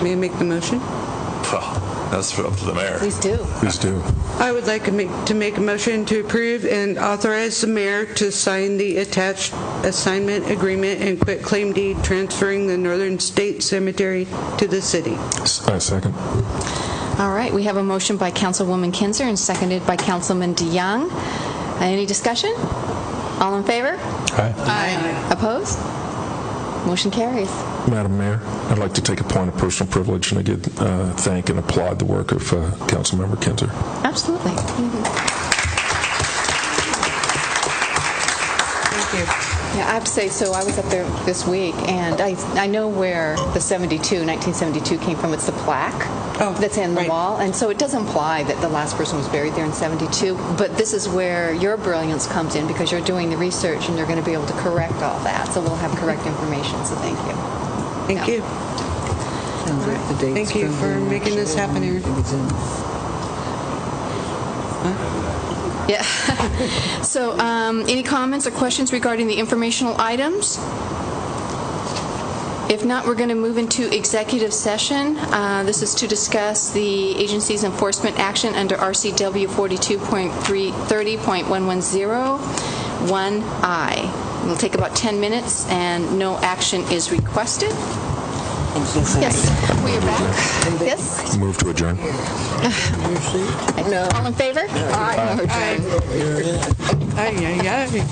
May I make the motion? Well, that's up to the mayor. Please do. Please do. I would like to make a motion to approve and authorize the mayor to sign the attached assignment agreement and quitclaim deed transferring the Northern State Cemetery to the city. Second. All right, we have a motion by Councilwoman Kinzer and seconded by Councilman DeYoung. Any discussion? All in favor? Aye. Opposed? Motion carries. Madam Mayor, I'd like to take a point of personal privilege and again thank and applaud the work of Councilmember Kinzer. Absolutely. Thank you. Yeah, I have to say, so I was up there this week, and I know where the 1972 came from. It's the plaque that's in the wall, and so it does imply that the last person was buried there in 72, but this is where your brilliance comes in because you're doing the research and you're going to be able to correct all that, so we'll have correct information, so thank you. Thank you. Thank you for making this happen, Aaron. Yeah. So, any comments or questions regarding the informational items? If not, we're going to move into executive session. This is to discuss the agency's enforcement action under RCW 42.330.110(1)I. It'll take about 10 minutes, and no action is requested. Yes, we are back. Yes? Move to adjourn. All in favor? Aye. Aye.